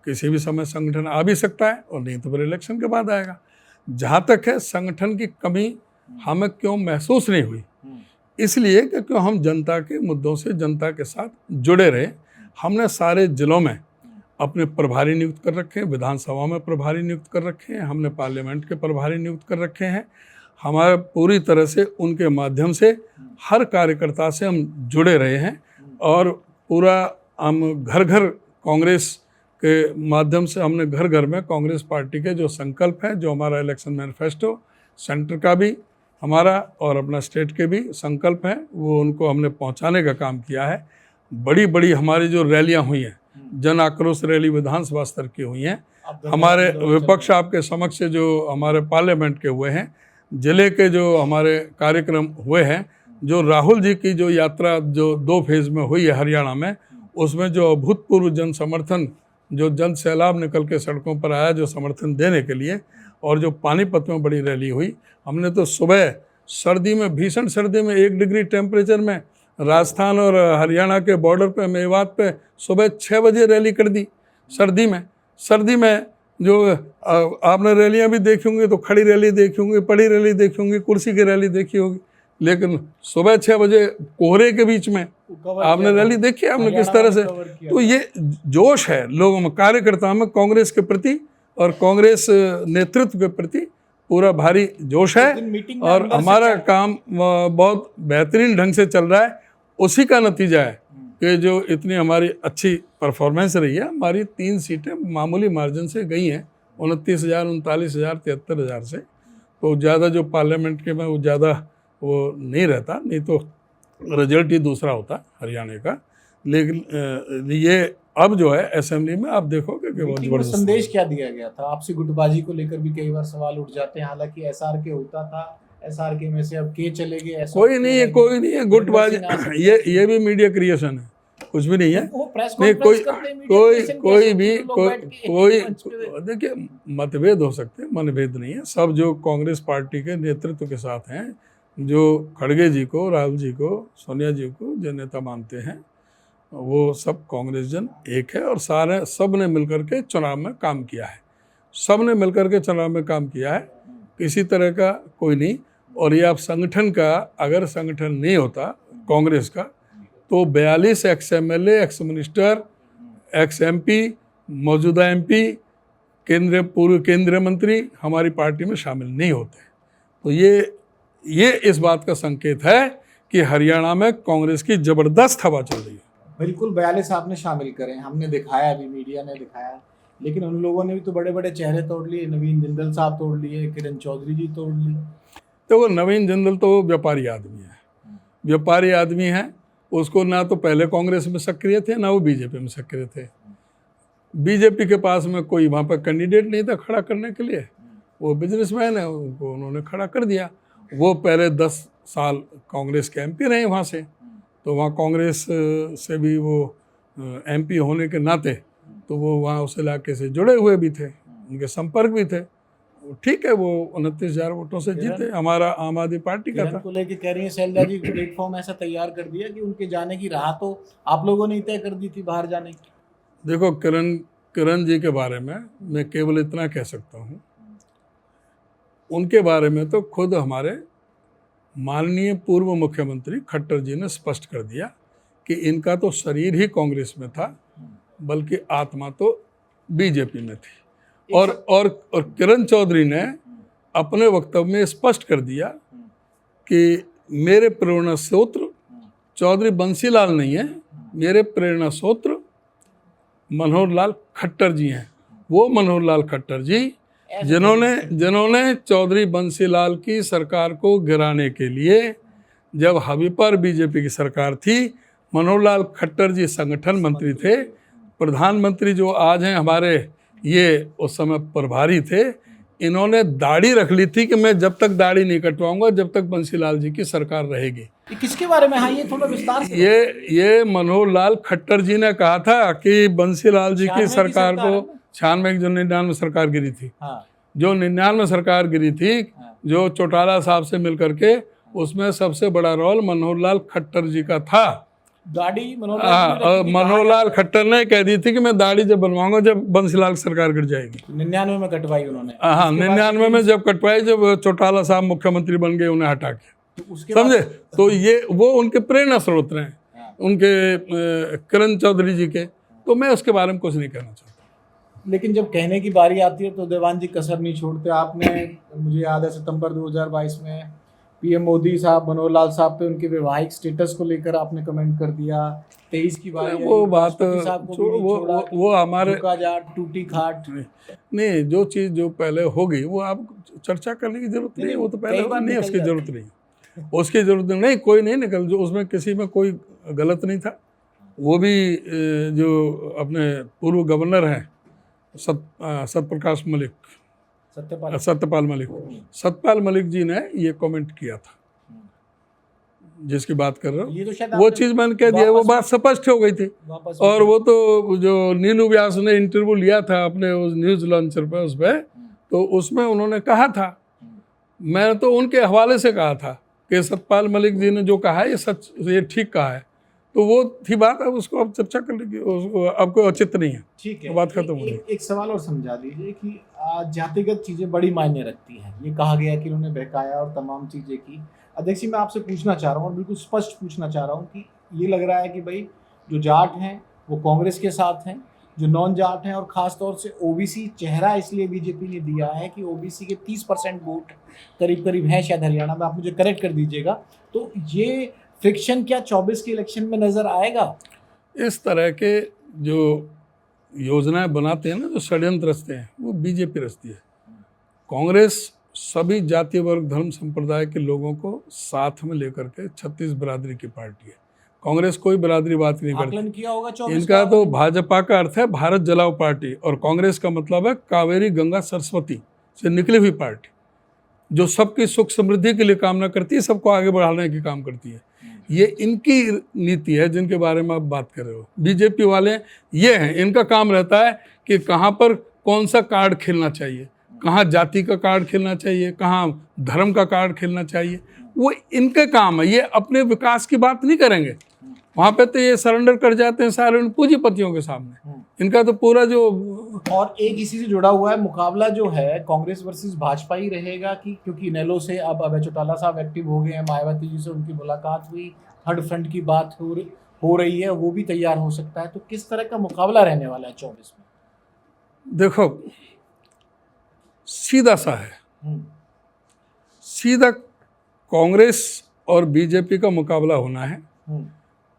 किसी भी समय संगठन आ भी सकता है और नहीं तो फिर इलेक्शन के बाद आएगा। जहाँ तक है संगठन की कमी हमें क्यों महसूस नहीं हुई, इसलिए कि क्यों हम जनता के मुद्दों से जनता के साथ जुड़े रहे। हमने सारे जिलों में अपने प्रभारी नियुक्त कर रखे हैं, विधानसभा में प्रभारी नियुक्त कर रखे हैं, हमने पार्लियामेंट के प्रभारी नियुक्त कर रखे हैं। हमारे पूरी तरह से उनके माध्यम से हर कार्यकर्ता से हम जुड़े रहे हैं और पूरा हम घर घर कांग्रेस के माध्यम से हमने घर घर में कांग्रेस पार्टी के जो संकल्प हैं, जो हमारा इलेक्शन मैनिफेस्टो सेंटर का भी हमारा और अपना स्टेट के भी संकल्प हैं, वो उनको हमने पहुंचाने का काम किया है। बड़ी बड़ी हमारी जो रैलियां हुई हैं, जन आक्रोश रैली विधानसभा स्तर की हुई हैं, हमारे विपक्ष आपके समक्ष जो हमारे पार्लियामेंट के हुए हैं, जिले के जो हमारे कार्यक्रम हुए हैं, जो राहुल जी की जो यात्रा जो 2 फेज में हुई है हरियाणा में, उसमें जो अभूतपूर्व जन समर्थन, जो जन सैलाब निकल के सड़कों पर आया जो समर्थन देने के लिए, और जो पानीपत में बड़ी रैली हुई, हमने तो सुबह सर्दी में, भीषण सर्दी में 1 डिग्री टेम्परेचर में राजस्थान और हरियाणा के बॉर्डर पे, मेवात पे सुबह 6 बजे रैली कर दी सर्दी में जो आपने रैलियां भी देखी होंगी, तो खड़ी रैली देखी होंगी, पड़ी रैली देखी होंगी, कुर्सी की रैली देखी होगी, लेकिन सुबह 6 बजे कोहरे के बीच में आपने रैली देखी है, आपने किस तरह से। तो ये जोश है लोगों में, कार्यकर्ताओं में कांग्रेस के प्रति और कांग्रेस नेतृत्व के प्रति पूरा भारी जोश है, और हमारा काम बहुत बेहतरीन ढंग से चल रहा है। उसी का नतीजा है कि जो इतनी हमारी अच्छी परफॉर्मेंस रही है, हमारी 3 सीटें मामूली मार्जिन से गई हैं, 29,000, 39,000, 73,000 से। तो ज़्यादा जो पार्लियामेंट के में वो ज़्यादा वो नहीं रहता, नहीं तो रिजल्ट ही दूसरा होता हरियाणा का। लेकिन ये अब जो है असेंबली में आप देखोगे कि बहुत बड़ा संदेश क्या दिया गया था? आपसी गुटबाजी को लेकर भी कई बार सवाल उठ जाते हैं, हालांकि एसआरके होता था, एसआरके में से अब के चले गए, कोई नहीं है गुटबाजी, ये भी मीडिया क्रिएशन है, कुछ भी नहीं है। नहीं, कोई भी देखिए, मतभेद हो सकते हैं, मनभेद नहीं है। सब जो कांग्रेस पार्टी के नेतृत्व के साथ हैं, जो खड़गे जी को, राहुल जी को, सोनिया जी को जो नेता मानते हैं, वो सब कांग्रेस जन एक है, और सब ने मिलकर के चुनाव में काम किया है, किसी तरह का कोई नहीं। और ये आप संगठन का, अगर संगठन नहीं होता कांग्रेस का, तो 42 x MLA, ex minister, x MP, मौजूदा MP, पूर्व केंद्रीय मंत्री हमारी पार्टी में शामिल नहीं होते। तो ये इस बात का संकेत है कि हरियाणा में कांग्रेस की जबरदस्त हवा चल रही है। बिल्कुल 42 आपने शामिल करें, हमने दिखाया, अभी मीडिया ने दिखाया, लेकिन उन लोगों ने भी तो बड़े बड़े चेहरे तोड़ लिए। नवीन जिंदल साहब तोड़ लिए, किरण चौधरी जी तोड़ लिए। तो वो नवीन जिंदल तो व्यापारी आदमी है, उसको ना तो पहले कांग्रेस में सक्रिय थे, ना वो बीजेपी में सक्रिय थे। बीजेपी के पास में कोई वहाँ पर कैंडिडेट नहीं था खड़ा करने के लिए, वो बिजनेसमैन है, उनको उन्होंने खड़ा कर दिया। वो पहले 10 साल कांग्रेस के MP रहे वहाँ से, तो वहाँ कांग्रेस से भी वो MP होने के नाते तो वो वहाँ उस इलाके से जुड़े हुए भी थे, उनके संपर्क भी थे। ठीक है, वो 29,000 वोटों से जीते, हमारा आम आदमी पार्टी का था। को लेके कह रही है शैलजा जी, प्लेटफॉर्म ऐसा तैयार कर दिया कि उनके जाने की राह तो आप लोगों ने तय कर दी थी बाहर जाने की। देखो, किरण जी के बारे में मैं केवल इतना कह सकता हूँ, उनके बारे में तो खुद हमारे माननीय पूर्व मुख्यमंत्री खट्टर जी ने स्पष्ट कर दिया कि इनका तो शरीर ही कांग्रेस में था, बल्कि आत्मा तो बीजेपी में थी। और किरण चौधरी ने अपने वक्तव्य में स्पष्ट कर दिया कि मेरे प्रेरणा स्रोत चौधरी बंसीलाल नहीं है, मेरे प्रेरणा स्रोत मनोहर लाल खट्टर जी हैं। वो मनोहर लाल खट्टर जी जिन्होंने चौधरी बंसीलाल की सरकार को गिराने के लिए, जब हबी पर बीजेपी की सरकार थी, मनोहर लाल खट्टर जी संगठन मंत्री थे। प्रधानमंत्री जो आज हैं हमारे, ये उस समय प्रभारी थे। इन्होंने दाढ़ी रख ली थी कि मैं जब तक दाढ़ी नहीं कटवाऊंगा जब तक बंसीलाल जी की सरकार रहेगी। किसके बारे में? हाँ, ये थोड़ा विस्तार से। ये मनोहर लाल खट्टर जी ने कहा था कि बंसीलाल जी की सरकार को 96 जो 99 सरकार गिरी थी, जो 99 सरकार गिरी थी, जो चौटाला साहब से मिलकर के, उसमें सबसे बड़ा रोल मनोहर लाल खट्टर जी का था। दाढ़ी मनोहर लाल खट्टर ने कह दी थी कि मैं दाढ़ी जब बनवाऊंगा जब बंसीलाल सरकार गिर जाएगी। 99 में कटवाई उन्होंने। हाँ, 99 में जब कटवाई, जब चौटाला साहब मुख्यमंत्री बन गए उन्हें हटा के, समझे। तो ये वो उनके प्रेरणा स्रोत रहे, उनके किरण चौधरी जी के। तो मैं उसके बारे में कुछ नहीं कहना चाहता। लेकिन जब कहने की बारी आती है तो देवान जी कसर नहीं छोड़ते। आपने, मुझे याद है, सितंबर 2022 में पीएम मोदी साहब, मनोहर लाल साहब पे उनके वैवाहिक स्टेटस को लेकर आपने कमेंट कर दिया। 23 की बात वो बात वो हमारे टूटी खाट नहीं, जो चीज़ जो पहले हो गई वो आप चर्चा करने की जरूरत नहीं, वो तो पहले नहीं, उसकी जरूरत नहीं, उसकी जरूरत नहीं, कोई नहीं निकल, जो उसमें किसी में कोई गलत नहीं था। वो भी जो अपने पूर्व गवर्नर हैं सत्यपाल मलिक जी ने ये कमेंट किया था, जिसकी बात कर रहा हूँ, वो चीज़ मैंने कह दिया, वो बात स्पष्ट हो गई थी। और वो तो जो नीलू व्यास ने इंटरव्यू लिया था अपने उस न्यूज़ लॉन्चर पे, उस पर तो उसमें उन्होंने कहा था, मैं तो उनके हवाले से कहा था कि सत्यपाल मलिक जी ने जो कहा है ये सच, ये ठीक कहा है, तो वो थी बात। अब उसको अब चर्चा करने की अब कोई औचित्य नहीं है, ठीक है, तो बात खत्म हो गई। एक सवाल और समझा दीजिए कि जातिगत चीजें बड़ी मायने रखती हैं, ये कहा गया कि उन्होंने बहकाया और तमाम चीजें की। अध्यक्ष जी, मैं आपसे पूछना चाह रहा हूँ और बिल्कुल स्पष्ट पूछना चाह रहा हूँ कि ये लग रहा है कि भाई जो जाट हैं वो कांग्रेस के साथ हैं, जो नॉन जाट हैं और खास तौर से ओबीसी चेहरा इसलिए बीजेपी ने दिया है कि ओबीसी के 30% वोट करीब करीब हैं शायद हरियाणा में, आप मुझे करेक्ट कर दीजिएगा, तो ये फ्रिक्शन क्या 24 के इलेक्शन में नजर आएगा? इस तरह के जो योजनाएं बनाते हैं ना, जो षड्यंत्र रचते हैं, वो बीजेपी रचती है। कांग्रेस सभी जातीय वर्ग धर्म संप्रदाय के लोगों को साथ में लेकर के 36 बिरादरी की पार्टी है। कांग्रेस कोई बिरादरी बात नहीं करती। किया होगा 24 इनका तो भाजपा का अर्थ है भारत जलाओ पार्टी, और कांग्रेस का मतलब है कावेरी गंगा सरस्वती से निकली हुई पार्टी, जो सबकी सुख समृद्धि के लिए कामना करती है, सबको आगे बढ़ाने की काम करती है। ये इनकी नीति है जिनके बारे में आप बात कर रहे हो। बीजेपी वाले ये हैं, इनका काम रहता है कि कहाँ पर कौन सा कार्ड खेलना चाहिए, कहाँ जाति का कार्ड खेलना चाहिए, कहाँ धर्म का कार्ड खेलना चाहिए, वो इनके काम है। ये अपने विकास की बात नहीं करेंगे, वहाँ पे तो ये सरेंडर कर जाते हैं सारे उन पूंजीपतियों के सामने। इनका तो पूरा जो, और एक इसी से जुड़ा हुआ है मुकाबला जो है कांग्रेस वर्सेस भाजपा ही रहेगा कि, क्योंकि इनेलो से अब अभय चौटाला साहब एक्टिव हो गए हैं, मायावती जी से उनकी मुलाकात हुई, थर्ड फ्रंट की बात हो रही है, वो भी तैयार हो सकता है, तो किस तरह का मुकाबला रहने वाला है 24 में? देखो सीधा सा है, सीधा कांग्रेस और बीजेपी का मुकाबला होना है।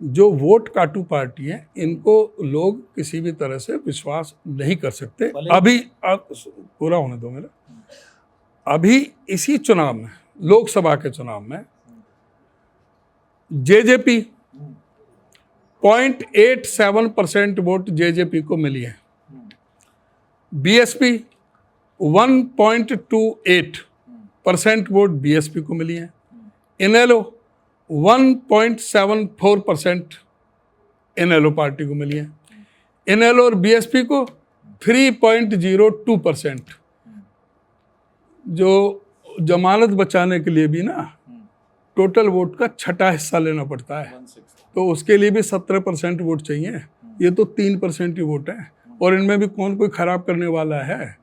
जो वोट काटू पार्टी है, इनको लोग किसी भी तरह से विश्वास नहीं कर सकते। अभी पूरा होने दो मेरा, अभी इसी चुनाव में, लोकसभा के चुनाव में जेजेपी 0.87% वोट जेजेपी को मिली है, बीएसपी 1.28% वोट बीएसपी को मिली है, इनेलो 1.74% इनेलो पार्टी को मिली है। इनेलो और बीएसपी को 3.02%, जो जमानत बचाने के लिए भी ना टोटल वोट का छठा हिस्सा लेना पड़ता है, तो उसके लिए भी 17% वोट चाहिए। ये तो 3% ही वोट है, और इनमें भी कौन कोई खराब करने वाला है।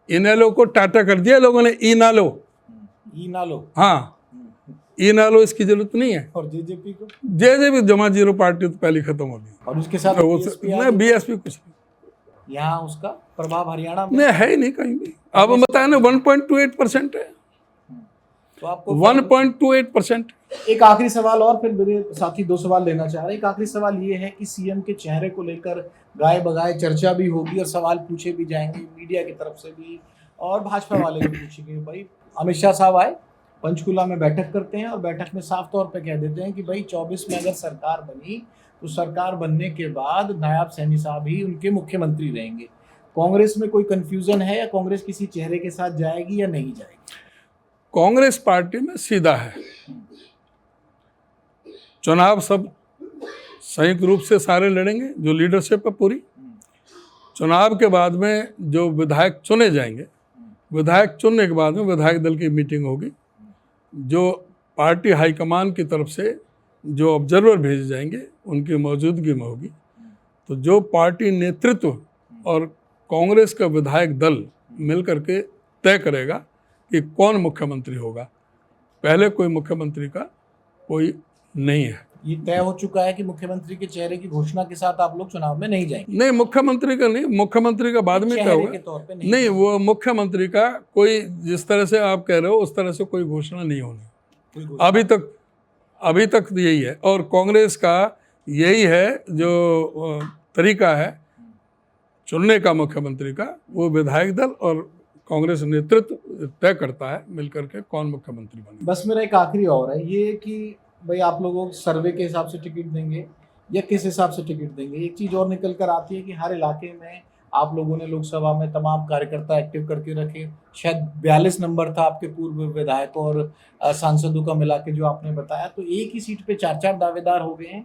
इनेलो को टाटा कर दिया लोगों ने, इनालो, हाँ इनालो, इसकी जरूरत नहीं है। और जेजेपी को, जेजेपी जमा जीरो पार्टी तो पहले खत्म हो गई, और उसके साथ बीएसपी कुछ यहाँ उसका प्रभाव हरियाणा में नहीं है ही नहीं कहीं भी। अब बताया ना 1.28% है, तो आपको 1.28%। एक आखिरी सवाल और, फिर मेरे साथी 2 सवाल लेना चाह रहे हैं। एक आखिरी सवाल ये है कि सीएम के चेहरे को लेकर गाय बगाए चर्चा भी होगी और सवाल पूछे भी जाएंगे मीडिया की तरफ से भी, और भाजपा वाले भी पूछेंगे। भाई अमित शाह साहब आए, पंचकुला में बैठक करते हैं और बैठक में साफ तौर पे कह देते हैं कि भाई 24 में अगर सरकार बनी तो सरकार बनने के बाद नायब सैनी साहब ही उनके मुख्यमंत्री रहेंगे। कांग्रेस में कोई कंफ्यूजन है, या कांग्रेस किसी चेहरे के साथ जाएगी या नहीं जाएगी? कांग्रेस पार्टी में सीधा है, चुनाव सब संयुक्त रूप से सारे लड़ेंगे, जो लीडरशिप है पूरी। चुनाव के बाद में जो विधायक चुने जाएंगे, विधायक चुनने के बाद में विधायक दल की मीटिंग होगी, जो पार्टी हाईकमान की तरफ से जो ऑब्जर्वर भेजे जाएंगे उनकी मौजूदगी में होगी। तो जो पार्टी नेतृत्व और कांग्रेस का विधायक दल मिलकर के तय करेगा कि कौन मुख्यमंत्री होगा। पहले कोई मुख्यमंत्री का कोई नहीं है। ये तय हो चुका है कि मुख्यमंत्री के चेहरे की घोषणा के साथ आप लोग चुनाव में नहीं जाएंगे? नहीं, मुख्यममंत्री का नहीं, मुख्यमंत्री का बाद में क्या चेहरे होगा। के तौर पे नहीं, वो मुख्यमंत्री का कोई, जिस तरह से आप कह रहे हो उस तरह से कोई घोषणा नहीं होनी कोई घोषणा- अभी तक तो यही है। और कांग्रेस का यही है जो तरीका है चुनने का मुख्यमंत्री का, वो विधायक दल और कांग्रेस नेतृत्व तय करता है मिलकर के कौन मुख्यमंत्री बने। बस मेरा एक आखिरी और है ये कि भाई आप लोगों को सर्वे के हिसाब से टिकट देंगे या किस हिसाब से टिकट देंगे? एक चीज़ और निकल कर आती है कि हर इलाके में आप लोगों ने लोकसभा में तमाम कार्यकर्ता एक्टिव करके रखे, शायद 42 नंबर था आपके पूर्व विधायकों और सांसदों का मिला के जो आपने बताया, तो एक ही सीट पे 4-4 दावेदार हो गए हैं।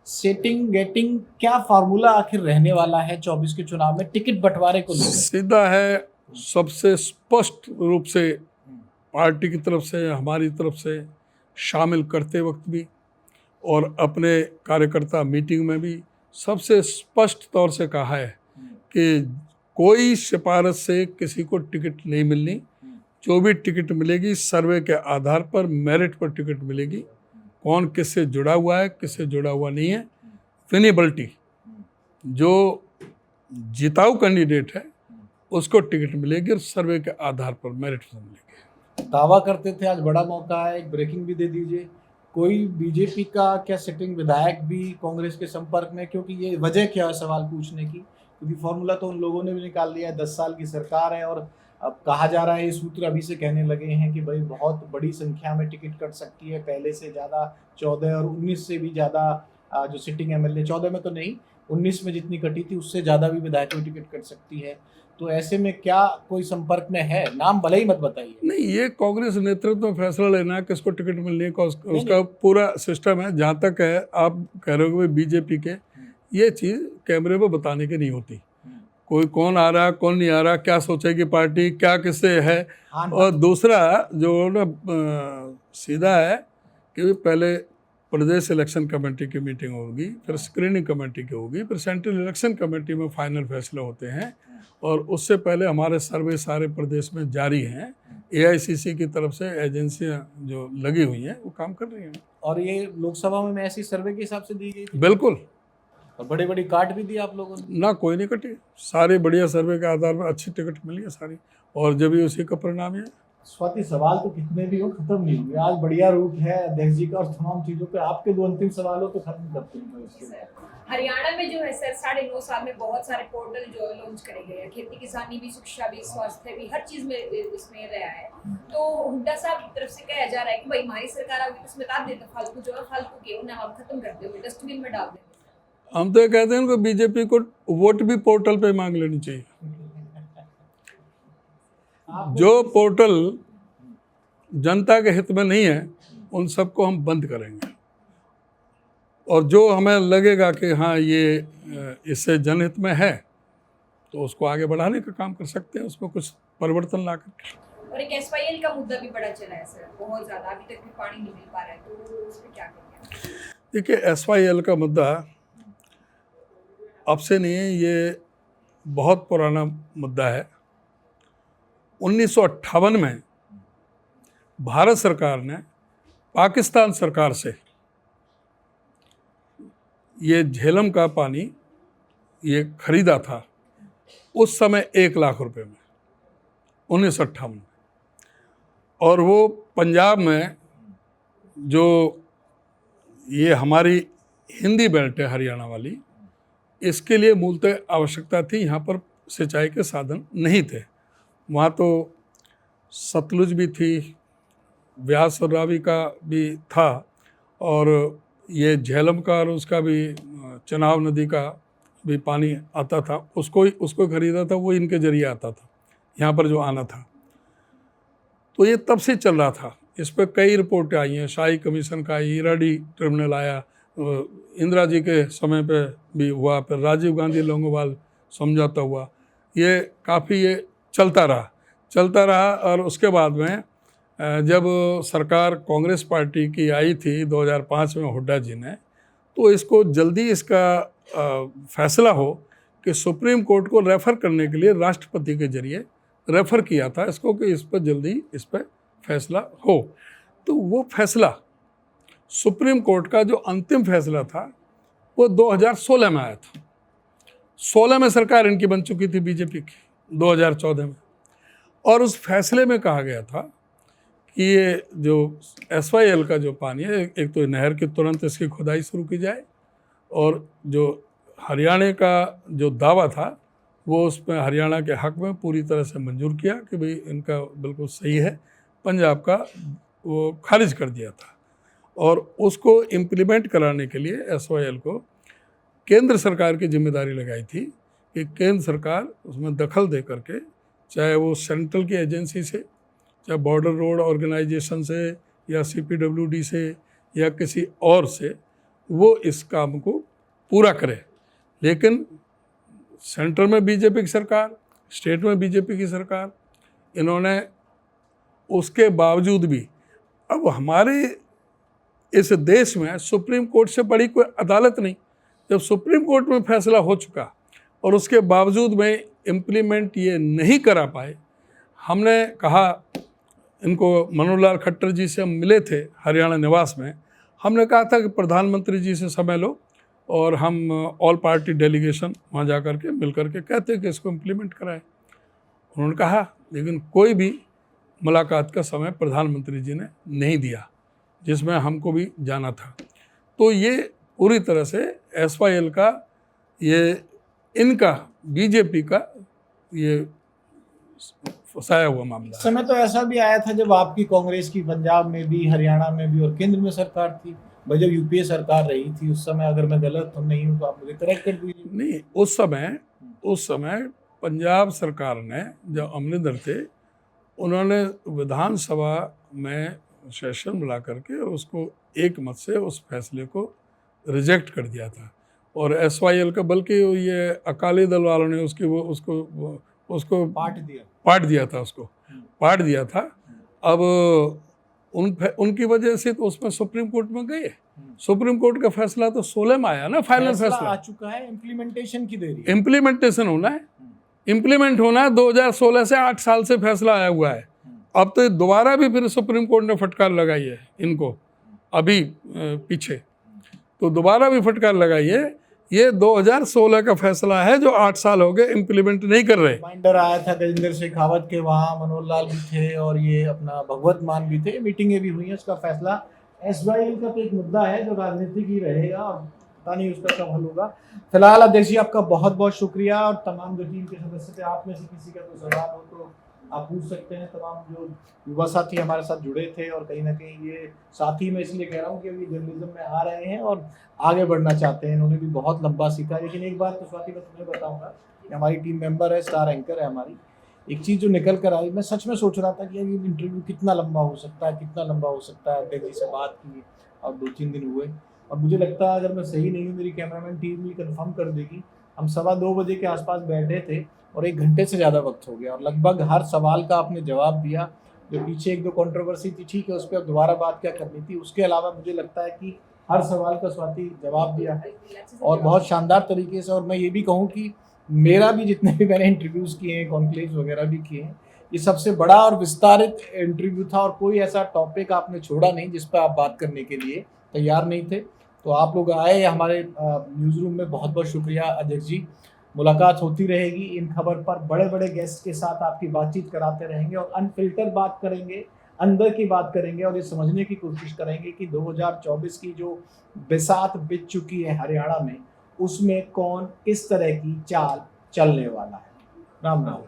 सेटिंग गेटिंग क्या फार्मूला आखिर रहने वाला है 24 के चुनाव में टिकट बंटवारे को लेकर? सीधा है, सबसे स्पष्ट रूप से पार्टी की तरफ से, हमारी तरफ से शामिल करते वक्त भी और अपने कार्यकर्ता मीटिंग में भी सबसे स्पष्ट तौर से कहा है कि कोई सिफारिश से किसी को टिकट नहीं मिलनी। जो भी टिकट मिलेगी सर्वे के आधार पर, मेरिट पर टिकट मिलेगी। कौन किससे जुड़ा हुआ है, किससे जुड़ा हुआ नहीं है, विनेबिलिटी, जो जिताऊ कैंडिडेट है उसको टिकट मिलेगी और सर्वे के आधार पर, मेरिट पर मिलेगी। दावा करते थे, आज बड़ा मौका है, एक ब्रेकिंग भी दे दीजिए। कोई बीजेपी का क्या सिटिंग विधायक भी कांग्रेस के संपर्क में? क्योंकि ये वजह क्या है सवाल पूछने की, क्योंकि फॉर्मूला तो उन लोगों ने भी निकाल लिया है, 10 साल की सरकार है और अब कहा जा रहा है, ये सूत्र अभी से कहने लगे हैं कि भाई बहुत बड़ी संख्या में टिकट कट सकती है, पहले से ज़्यादा 14 और 19 से भी ज़्यादा जो सिटिंग एमएलए, 14 में तो नहीं, 19 में जितनी कटी थी उससे ज़्यादा भी विधायकों की टिकट कट सकती है। तो ऐसे में क्या कोई संपर्क में है? नाम भले ही मत बताइए। नहीं, ये कांग्रेस नेतृत्व में फैसला लेना है किसको टिकट मिलने का, उसका पूरा सिस्टम है। जहाँ तक है आप कह रहे हो कि बीजेपी के, ये चीज़ कैमरे पर बताने की नहीं होती। कोई कौन आ रहा, कौन नहीं आ रहा, क्या सोचेगी पार्टी, क्या किससे है। और दूसरा जो ना सीधा है कि पहले प्रदेश इलेक्शन कमेटी की मीटिंग होगी, फिर स्क्रीनिंग कमेटी की होगी, फिर सेंट्रल इलेक्शन कमेटी में फाइनल फैसले होते हैं। और उससे पहले हमारे सर्वे सारे प्रदेश में जारी हैं। एआईसीसी की तरफ से एजेंसियां जो लगी हुई हैं वो काम कर रही हैं। और ये लोकसभा में ऐसी सर्वे के हिसाब से दी गई थी? बिल्कुल। और बड़ी बड़ी काट भी दी आप लोगों ने? ना, कोई नहीं कटी, सारे बढ़िया सर्वे के आधार पर अच्छी टिकट मिली है सारी, और जब भी उसी का परिणाम है। स्वाति, सवाल तो कितने भी हो खत्म नहीं होंगे। आज बढ़िया रूट है अध्यक्ष जी का और तमाम चीजों पे आपके 2 अंतिम सवालों को खत्म करते हैं। हरियाणा में जो है सर 9.5 साल में बहुत सारे पोर्टल जो लॉन्च करे गए हैं, खेती किसानी भी, शिक्षा भी, स्वास्थ्य भी, हर चीज में इसमें रहा है। तो हुड्डा साहब की तरफ से कहा जा रहा है कि भाई हमारी सरकार आगे इसमें बता देते फालतू जो है, फालतू के उन्हें हम खत्म करते हुए डस्टबिन में डाल देते। हम तो ये कहते हैं उनको बीजेपी को वोट भी पोर्टल पे मांग लेनी चाहिए। जो पोर्टल जनता के हित में नहीं है उन सबको हम बंद करेंगे, और जो हमें लगेगा कि हाँ ये इससे जनहित में है तो उसको आगे बढ़ाने का काम कर सकते हैं, उसमें कुछ परिवर्तन ला करके। और एक एसवाईएल का मुद्दा भी बड़ा चला है सर, बहुत ज़्यादा, अभी तक भी पानी नहीं मिल पा रहा है, तो उस पर क्या करेंगे? देखिए, एसवाईएल का मुद्दा अब से नहीं है, ये बहुत पुराना मुद्दा है। 1958 में भारत सरकार ने पाकिस्तान सरकार से ये झेलम का पानी ये खरीदा था, उस समय 1 लाख रुपए में, 1958 में। और वो पंजाब में जो ये हमारी हिंदी बेल्ट है हरियाणा वाली, इसके लिए मूलतः आवश्यकता थी। यहाँ पर सिंचाई के साधन नहीं थे, वहाँ तो सतलुज भी थी, व्यास और रावी का भी था, और ये झेलम का और उसका भी चनाव नदी का भी पानी आता था, उसको खरीदा था, वो इनके जरिए आता था यहाँ पर जो आना था। तो ये तब से चल रहा था। इस पर कई रिपोर्टें आई हैं, शाही कमीशन का, ईराडी ट्रिब्यूनल आया, इंदिरा जी के समय पे भी हुआ, फिर राजीव गांधी लोंगोवाल समझौता हुआ, ये काफ़ी ये चलता रहा। और उसके बाद में जब सरकार कांग्रेस पार्टी की आई थी 2005 में हुड्डा जी ने, तो इसको जल्दी इसका फैसला हो कि सुप्रीम कोर्ट को रेफ़र करने के लिए राष्ट्रपति के जरिए रेफ़र किया था इसको कि इस पर जल्दी इस पर फैसला हो। तो वो फैसला सुप्रीम कोर्ट का जो अंतिम फैसला था वो 2016 में आया था। 16 में सरकार इनकी बन चुकी थी बीजेपी की, 2014 में। और उस फैसले में कहा गया था कि ये जो SYL का जो पानी है, एक तो नहर की तुरंत इसकी खुदाई शुरू की जाए, और जो हरियाणा का जो दावा था वो उसमें हरियाणा के हक में पूरी तरह से मंजूर किया कि भाई इनका बिल्कुल सही है। पंजाब का वो खारिज कर दिया था, और उसको इम्प्लीमेंट कराने के लिए SYL को केंद्र सरकार की जिम्मेदारी लगाई थी कि केंद्र सरकार उसमें दखल दे करके, चाहे वो सेंट्रल की एजेंसी से, चाहे बॉर्डर रोड ऑर्गेनाइजेशन से, या CPWD से, या किसी और से, वो इस काम को पूरा करे। लेकिन सेंटर में बीजेपी की सरकार, स्टेट में बीजेपी की सरकार, इन्होंने उसके बावजूद भी, अब हमारे इस देश में सुप्रीम कोर्ट से बड़ी कोई अदालत नहीं। जब सुप्रीम कोर्ट में फैसला हो चुका और उसके बावजूद में इम्प्लीमेंट ये नहीं करा पाए, हमने कहा इनको, मनोहर लाल खट्टर जी से हम मिले थे हरियाणा निवास में, हमने कहा था कि प्रधानमंत्री जी से समय लो और हम ऑल पार्टी डेलीगेशन वहाँ जा कर के मिल कर के कहते हैं कि इसको इम्प्लीमेंट कराएं। उन्होंने कहा, लेकिन कोई भी मुलाकात का समय प्रधानमंत्री जी ने नहीं दिया, जिसमें हमको भी जाना था। तो ये पूरी तरह से SYL का, ये इनका, बीजेपी का ये फंसाया हुआ मामला है। समय तो ऐसा भी आया था जब आपकी कांग्रेस की पंजाब में भी, हरियाणा में भी और केंद्र में सरकार थी, भाई जब UPA सरकार रही थी उस समय, अगर मैं गलत तो नहीं हूँ तो आप मुझे करेक्ट कर दीजिए। नहीं, उस समय पंजाब सरकार ने, जब अमरिंदर थे, उन्होंने विधानसभा में सेशन बुला करके उसको एक मत से उस फैसले को रिजेक्ट कर दिया था। और SYL का, बल्कि ये अकाली दल वालों ने उसको पाट दिया था। अब उनकी वजह से तो उसमें सुप्रीम कोर्ट में गए। सुप्रीम कोर्ट का फैसला तो 16 में आया ना, फाइनल फैसला आ चुका है, इम्प्लीमेंटेशन की देरी, इम्प्लीमेंटेशन होना है, इम्प्लीमेंट होना है। 2016 से 8 साल से फैसला आया हुआ है। अब तो दोबारा भी फिर सुप्रीम कोर्ट ने फटकार लगाई है इनको, अभी पीछे तो दोबारा भी फटकार लगाई है। ये 2016 का फैसला है जो 8 साल हो गए इम्प्लीमेंट नहीं कर रहे। रिमाइंडर आया था गजेंद्र शेखावत के, वहाँ मनोहर लाल भी थे और ये अपना भगवत मान भी थे, मीटिंगें भी हुई हैं। उसका फैसला SYL का तो एक मुद्दा है जो राजनीतिक ही रहेगा, और पता नहीं उसका कब हल होगा। फिलहाल अध्यक्ष जी आपका बहुत बहुत शुक्रिया, और तमाम जो टीम के सदस्य थे, आप में से किसी का कोई सवाल हो तो आप पूछ सकते हैं। तमाम जो युवा साथी हमारे साथ जुड़े थे, और कहीं ना कहीं ये साथी मैं इसलिए कह रहा हूँ कि अभी जर्नलिज्म में आ रहे हैं और आगे बढ़ना चाहते हैं, इन्होंने भी बहुत लंबा सीखा। लेकिन एक बात तो स्वाति मैं तुम्हें बताऊंगा कि हमारी टीम मेंबर है, स्टार एंकर है हमारी, एक चीज़ जो निकल कर आई, मैं सच में सोच रहा था कि ये इंटरव्यू कितना लंबा हो सकता है, कितना लंबा हो सकता है। अध्यक्ष जी से बात की और 2-3 दिन हुए, और मुझे लगता है अगर मैं सही नहीं हूँ, मेरी कैमरामैन टीम भी कंफर्म कर देगी, हम 2:15 बजे के आसपास बैठे थे और 1 घंटे से ज़्यादा वक्त हो गया, और लगभग हर सवाल का आपने जवाब दिया। जो पीछे 1-2 कंट्रोवर्सी थी, ठीक है, उस पर दोबारा बात क्या करनी थी, उसके अलावा मुझे लगता है कि हर सवाल का स्वाति जवाब दिया है और बहुत शानदार तरीके से। और मैं ये भी कहूँ कि मेरा भी, जितने भी मैंने इंटरव्यूज़ किए हैं, कॉन्क्लेव्स वगैरह भी किए हैं, ये सबसे बड़ा और विस्तारित इंटरव्यू था, और कोई ऐसा टॉपिक आपने छोड़ा नहीं जिस पर आप बात करने के लिए तैयार नहीं थे। तो आप लोग आए हमारे न्यूज़ रूम में, बहुत बहुत शुक्रिया अध्यक्ष जी। मुलाकात होती रहेगी इन खबर पर, बड़े बड़े गेस्ट के साथ आपकी बातचीत कराते रहेंगे और अनफिल्टर बात करेंगे, अंदर की बात करेंगे, और ये समझने की कोशिश करेंगे कि 2024 की जो बिसात बीत चुकी है हरियाणा में, उसमें कौन किस तरह की चाल चलने वाला है। राम राम।